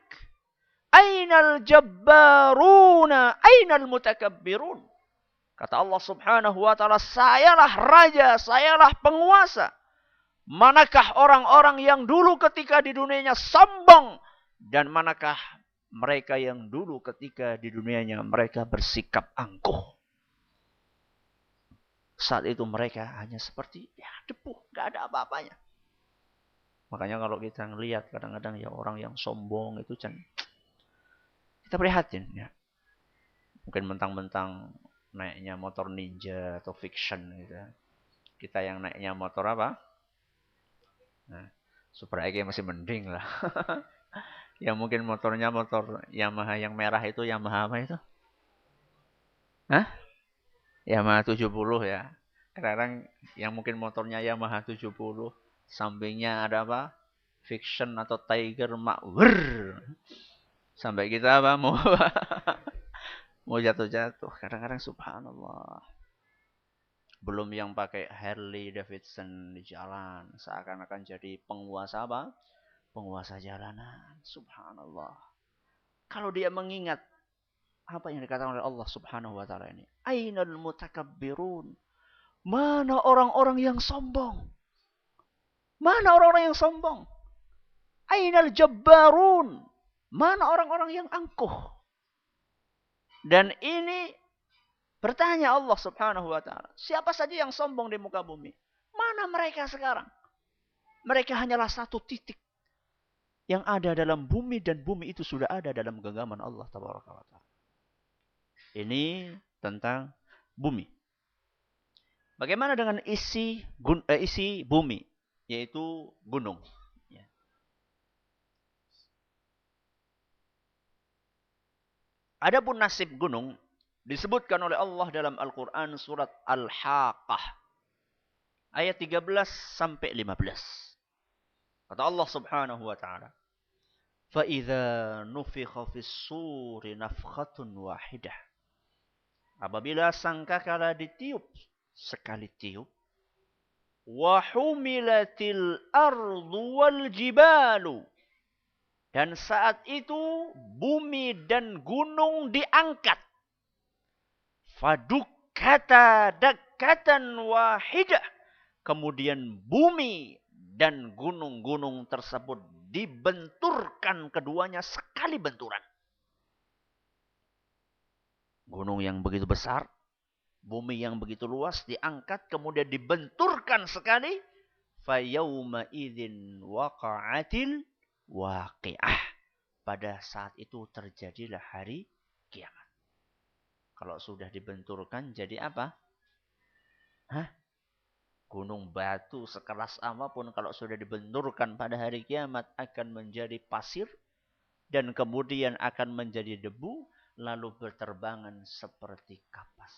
Ainal Jabbaruna, Ainal Mutakabbirun. Kata Allah Subhanahu wa ta'ala, sayalah raja, sayalah penguasa. Manakah orang-orang yang dulu ketika di dunianya sombong, dan manakah mereka yang dulu ketika di dunianya mereka bersikap angkuh. Saat itu mereka hanya seperti debu, gak ada apa-apanya. Makanya kalau kita ngelihat kadang-kadang ya orang yang sombong itu kita prihatin ya. Mungkin mentang-mentang naiknya motor ninja atau fiction gitu. Kita yang naiknya motor apa? Nah, Super EG masih mending lah. Yang mungkin motornya motor Yamaha yang merah itu Yamaha apa itu? Hah? Yamaha 70 ya. Kadang yang mungkin motornya Yamaha 70, sampingnya ada apa? Fiction atau Tiger Mawar. Sampai kita apa? Mau jatuh-jatuh. Kadang-kadang subhanallah. Belum yang pakai Harley Davidson di jalan. Seakan-akan jadi penguasa apa? Penguasa jalanan. Subhanallah. Kalau dia mengingat apa yang dikatakan oleh Allah Subhanahu wa ta'ala ini. Ainal mutakabbirun. Mana orang-orang yang sombong? Mana orang-orang yang sombong? Ainal jabbarun. Mana orang-orang yang angkuh? Dan ini bertanya Allah Subhanahu wa ta'ala. Siapa saja yang sombong di muka bumi? Mana mereka sekarang? Mereka hanyalah satu titik yang ada dalam bumi, dan bumi itu sudah ada dalam genggaman Allah Tabaraka wa ta'ala. Ini tentang bumi. Bagaimana dengan isi bumi, yaitu gunung? Ya. Adapun nasib gunung disebutkan oleh Allah dalam Al-Quran surat Al-Haqqah ayat 13 sampai 15. Kata Allah Subhanahu wa ta'ala, فَإِذَا نُفِخَ فِي الصُّورِ نَفْخَةٌ وَاحِدَةٌ. Apabila sangkakala ditiup sekali tiup, وَحُمِلَتِ الْأَرْضُ وَالْجِبَالُ. Dan saat itu bumi dan gunung diangkat. فَدُكَّتَا دَكَّةً وَاحِدَةً. Kemudian bumi dan gunung-gunung tersebut dibenturkan keduanya sekali benturan. Gunung yang begitu besar, bumi yang begitu luas diangkat kemudian dibenturkan sekali. Fayauma idzin waqa'atil waqi'ah. Pada saat itu terjadilah hari kiamat. Kalau sudah dibenturkan jadi apa? Gunung batu sekeras apapun kalau sudah dibenturkan pada hari kiamat akan menjadi pasir dan kemudian akan menjadi debu lalu berterbangan seperti kapas.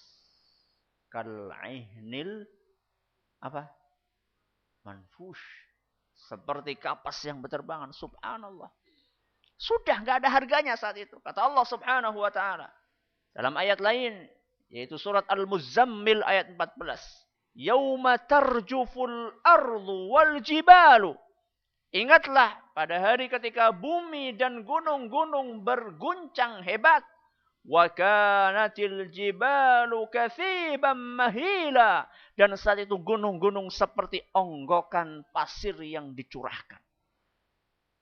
Kal'ihnil apa? Manfush. Seperti kapas yang berterbangan. Subhanallah. Sudah enggak ada harganya saat itu. Kata Allah Subhanahu wa ta'ala dalam ayat lain, yaitu surat Al-Muzammil ayat 14. Yauma tarjuful ardu wal jibalu. Ingatlah pada hari ketika bumi dan gunung-gunung berguncang hebat. Wa kanatil jibalu kathiban mahila. Dan saat itu gunung-gunung seperti onggokan pasir yang dicurahkan.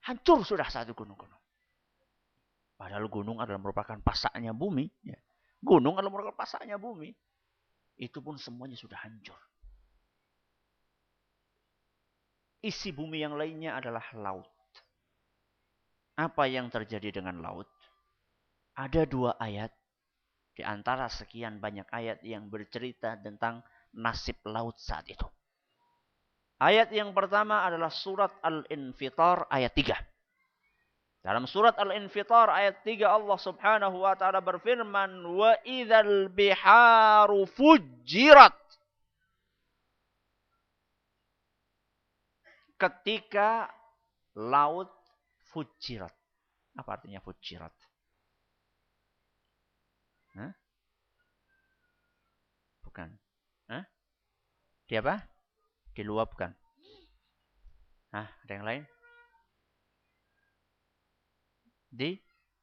Hancur sudah saat itu gunung-gunung. Padahal gunung adalah merupakan pasaknya bumi. Gunung adalah merupakan pasaknya bumi. Itu pun semuanya sudah hancur. Isi bumi yang lainnya adalah laut. Apa yang terjadi dengan laut? Ada 2 ayat di antara sekian banyak ayat yang bercerita tentang nasib laut saat itu. Ayat yang pertama adalah surat Al-Infitar ayat 3. Dalam surat Al-Infitar ayat 3 Allah Subhanahu wa ta'ala berfirman, wa idzal biharu fujirat. Ketika laut fujirat. Apa artinya fujirat? Hah? Bukan. Hah? Di apa? Diluapkan. Hah? Ada yang lain?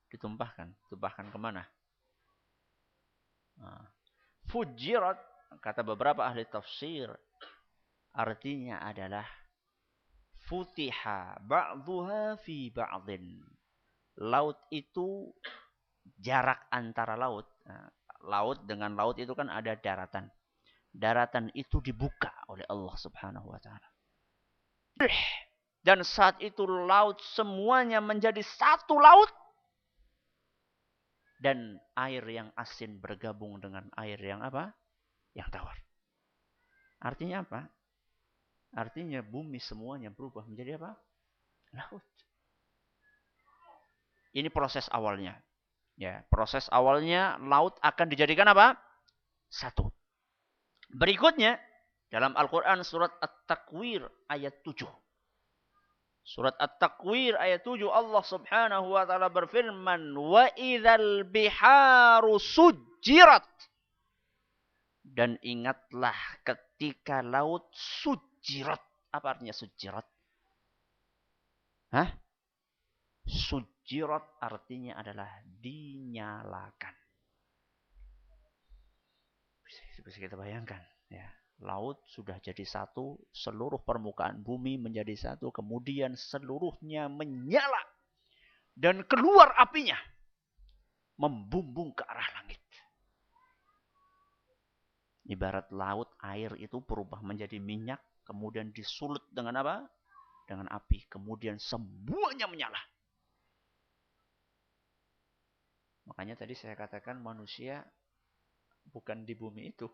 Ditumpahkan. Tumpahkan kemana? Nah. Fujirat, kata beberapa ahli tafsir, artinya adalah futiha ba'duha fi ba'din. Laut itu jarak antara laut. Nah, laut dengan laut itu kan ada daratan. Daratan itu dibuka oleh Allah Subhanahu wa taala. Dan saat itu laut semuanya menjadi satu laut. Dan air yang asin bergabung dengan air yang apa? Yang tawar. Artinya apa? Artinya bumi semuanya berubah menjadi apa? Laut. Ini proses awalnya. Ya, proses awalnya laut akan dijadikan apa? Satu. Berikutnya dalam Al-Qur'an surat At-Takwir ayat 7. Surat At-Takwir ayat 7 Allah Subhanahu wa taala berfirman, "Wa idzal biharu sujjirat." Dan ingatlah ketika laut sujjirat. Apa artinya sujjirat? Hah? Sujjirat artinya adalah dinyalakan. Bisa kita bayangkan, ya. Laut sudah jadi satu, seluruh permukaan bumi menjadi satu, kemudian seluruhnya menyala dan keluar apinya, membumbung ke arah langit. Ibarat laut, air itu berubah menjadi minyak, kemudian disulut dengan apa? Dengan api, kemudian semuanya menyala. Makanya tadi saya katakan manusia bukan di bumi itu.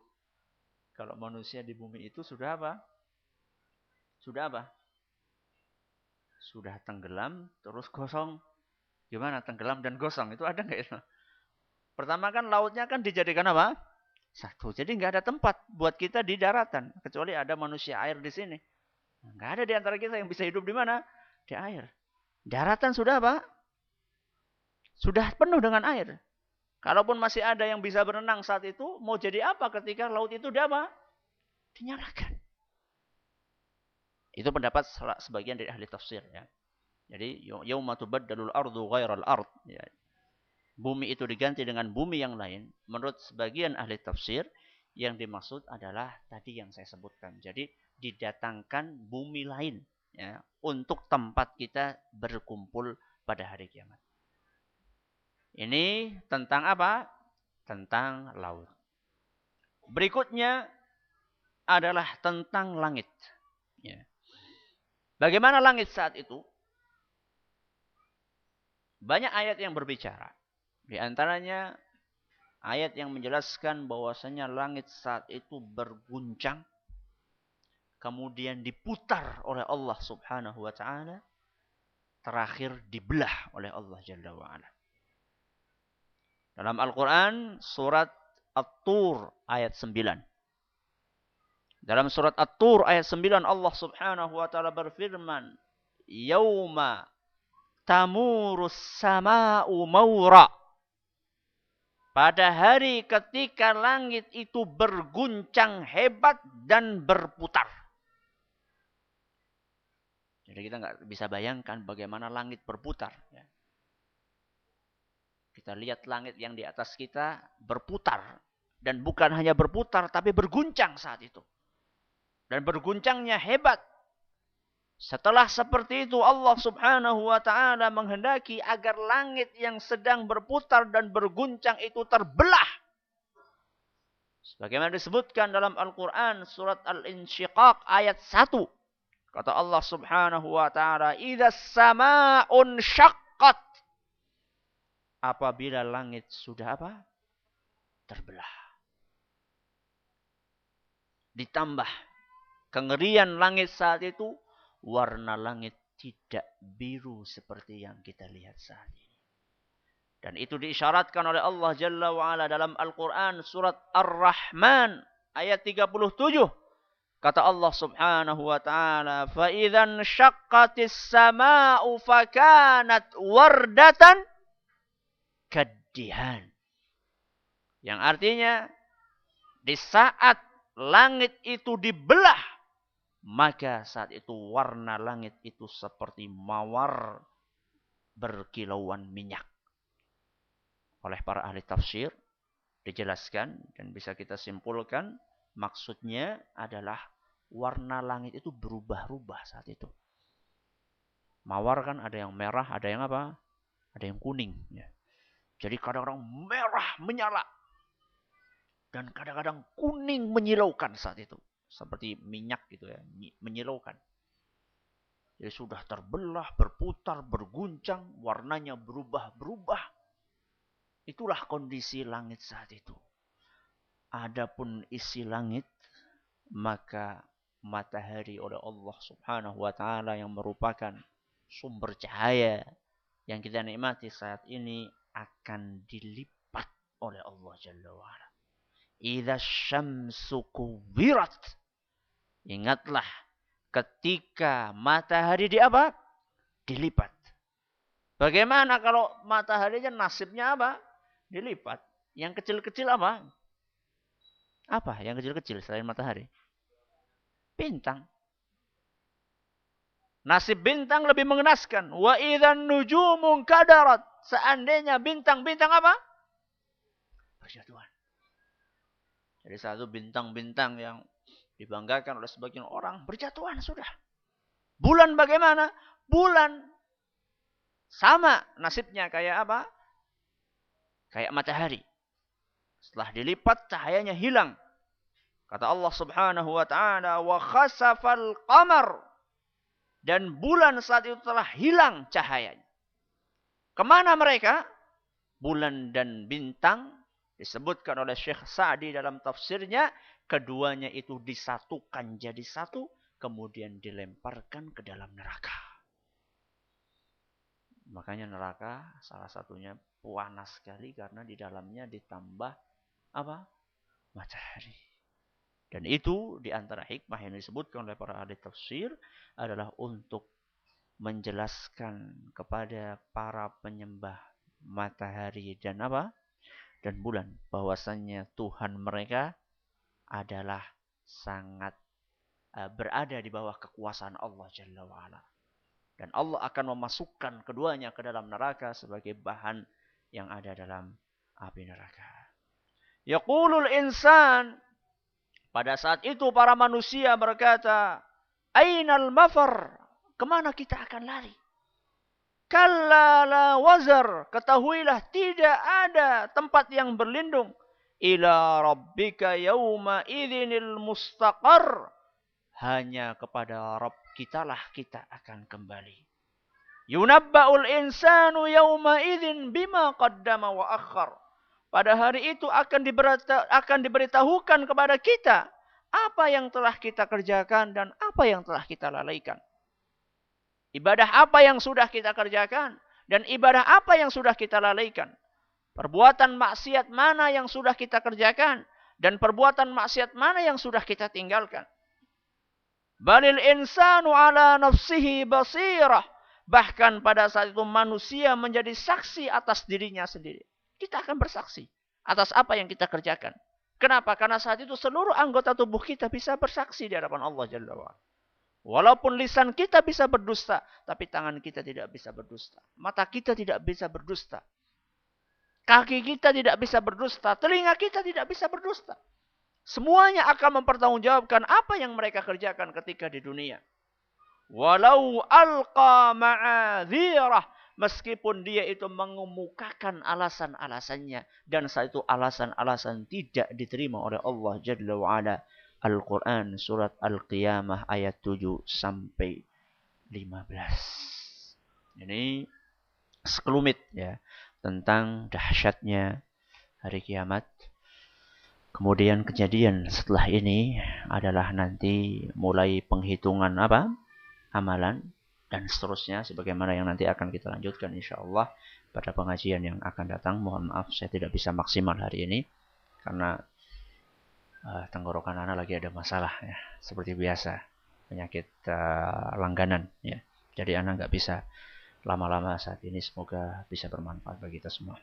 Kalau manusia di bumi itu sudah apa? Sudah apa? Sudah tenggelam, terus gosong. Gimana tenggelam dan gosong? Itu ada nggak itu? Pertama kan lautnya kan dijadikan apa? Satu. Jadi nggak ada tempat buat kita di daratan. Kecuali ada manusia air di sini. Nggak ada di antara kita yang bisa hidup di mana? Di air. Daratan sudah apa? Sudah penuh dengan air. Kalaupun masih ada yang bisa berenang saat itu, mau jadi apa ketika laut itu udah apa? Dinyalakan. Itu pendapat sebagian dari ahli tafsir, ya. Jadi yauma tubaddalul ardu ghairal ard, ya. Bumi itu diganti dengan bumi yang lain. Menurut sebagian ahli tafsir, yang dimaksud adalah tadi yang saya sebutkan. Jadi didatangkan bumi lain, ya, untuk tempat kita berkumpul pada hari kiamat. Ini tentang apa? Tentang laut. Berikutnya adalah tentang langit. Ya. Bagaimana langit saat itu? Banyak ayat yang berbicara. Di antaranya ayat yang menjelaskan bahwasanya langit saat itu berguncang, kemudian diputar oleh Allah Subhanahu wa taala, terakhir dibelah oleh Allah Jalla wa ala. Dalam Al-Qur'an surat At-Tur ayat 9. Dalam surat At-Tur ayat 9 Allah Subhanahu wa taala berfirman, "Yauma tamurus sama'u maura." Pada hari ketika langit itu berguncang hebat dan berputar. Jadi kita nggak bisa bayangkan bagaimana langit berputar. Ya. Kita lihat langit yang di atas kita berputar. Dan bukan hanya berputar, tapi berguncang saat itu. Dan berguncangnya hebat. Setelah seperti itu Allah Subhanahu wa ta'ala menghendaki agar langit yang sedang berputar dan berguncang itu terbelah. Sebagaimana disebutkan dalam Al-Quran surat Al-Insyiqaq ayat 1. Kata Allah Subhanahu wa ta'ala, "Idzas sama'un syaqqat." Apabila langit sudah apa? Terbelah. Ditambah kengerian langit saat itu, warna langit tidak biru seperti yang kita lihat saat ini. Dan itu diisyaratkan oleh Allah Jalla wa'ala dalam Al-Quran surat Ar-Rahman ayat 37. Kata Allah Subhanahu wa taala, "Fa idzan syaqqatis samaa'u fakanat wardatan kaddihan." Yang artinya di saat langit itu dibelah, maka saat itu warna langit itu seperti mawar berkilauan minyak. Oleh para ahli tafsir dijelaskan dan bisa kita simpulkan, maksudnya adalah warna langit itu berubah-ubah saat itu. Mawar kan ada yang merah, ada yang apa? Ada yang kuning. Ya. Jadi kadang-kadang merah menyala. Dan kadang-kadang kuning menyilaukan saat itu. Seperti minyak gitu ya, menyilaukan. Jadi sudah terbelah, berputar, berguncang, warnanya berubah-berubah. Itulah kondisi langit saat itu. Adapun isi langit, maka matahari oleh Allah Subhanahu wa taala yang merupakan sumber cahaya yang kita nikmati saat ini akan dilipat oleh Allah Jalla wa ala. Idza syamsu kuwirat. Ingatlah ketika matahari di apa? Dilipat. Bagaimana kalau mataharinya nasibnya apa? Dilipat. Yang kecil-kecil apa? Apa yang kecil-kecil selain matahari? Bintang. Nasib bintang lebih mengenaskan. Wa idzan nujumun kadarat. Seandainya bintang-bintang apa? Berjatuhan. Jadi satu bintang-bintang yang dibanggakan oleh sebagian orang berjatuhan sudah. Bulan bagaimana? Bulan sama nasibnya kayak apa? Kayak matahari. Setelah dilipat cahayanya hilang. Kata Allah Subhanahu wa taala, "Wa khasafal qamar." Dan bulan saat itu telah hilang cahayanya. Kemana mereka? Bulan dan bintang disebutkan oleh Syekh Sa'di dalam tafsirnya, keduanya itu disatukan jadi satu, kemudian dilemparkan ke dalam neraka. Makanya neraka salah satunya panas sekali karena di dalamnya ditambah apa? Matahari. Dan itu diantara hikmah yang disebutkan oleh para ahli tafsir adalah untuk menjelaskan kepada para penyembah matahari dan apa? Dan bulan. Bahwasannya Tuhan mereka adalah sangat berada di bawah kekuasaan Allah Jalla wa'ala. Dan Allah akan memasukkan keduanya ke dalam neraka sebagai bahan yang ada dalam api neraka. Yaqulul insan. Pada saat itu para manusia berkata, Ainal mafar? Kemana kita akan lari? Kalla la wazar. Ketahuilah tidak ada tempat yang berlindung. Ila rabbika yawma idhinil mustaqar. Hanya kepada Rabb kitalah kita akan kembali. Yunabba'ul insanu yawma idhin bima qaddama wa akhar. Pada hari itu akan diberitahukan kepada kita apa yang telah kita kerjakan dan apa yang telah kita lalaikan. Ibadah apa yang sudah kita kerjakan dan ibadah apa yang sudah kita lalaikan. Perbuatan maksiat mana yang sudah kita kerjakan dan perbuatan maksiat mana yang sudah kita tinggalkan. Balil insanu ala nafsihi basirah. Bahkan pada saat itu manusia menjadi saksi atas dirinya sendiri. Kita akan bersaksi atas apa yang kita kerjakan. Kenapa? Karena saat itu seluruh anggota tubuh kita bisa bersaksi di hadapan Allah Jalla wa'ala. Walaupun lisan kita bisa berdusta, tapi tangan kita tidak bisa berdusta. Mata kita tidak bisa berdusta. Kaki kita tidak bisa berdusta. Telinga kita tidak bisa berdusta. Semuanya akan mempertanggungjawabkan apa yang mereka kerjakan ketika di dunia. Walau alqa ma'adhirah. Meskipun dia itu mengemukakan alasan-alasannya. Dan saat itu alasan-alasan tidak diterima oleh Allah Jalla wa'ala. Al-Quran surat Al-Qiyamah ayat 7 sampai 15. Ini sekelumit ya. Tentang dahsyatnya hari kiamat. Kemudian kejadian setelah ini adalah nanti mulai penghitungan apa? Amalan. Dan seterusnya sebagaimana yang nanti akan kita lanjutkan insyaallah pada pengajian yang akan datang. Mohon maaf saya tidak bisa maksimal hari ini karena tenggorokan anak lagi ada masalah ya, seperti biasa penyakit langganan ya. Jadi anak nggak bisa lama-lama saat ini. Semoga bisa bermanfaat bagi kita semua.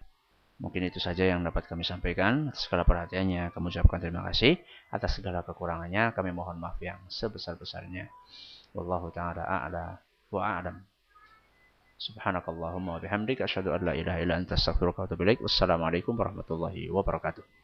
Mungkin itu saja yang dapat kami sampaikan. Atas segala perhatiannya kami ucapkan terima kasih. Atas segala kekurangannya kami mohon maaf yang sebesar-besarnya. Wallahu ta'ala a'la wa a'lam. Subhanakallahumma wa bihamdik asyhadu an la ilaha illa anta astaghfiruka wa atubu ilaik. Wassalamualaikum warahmatullahi wabarakatuh.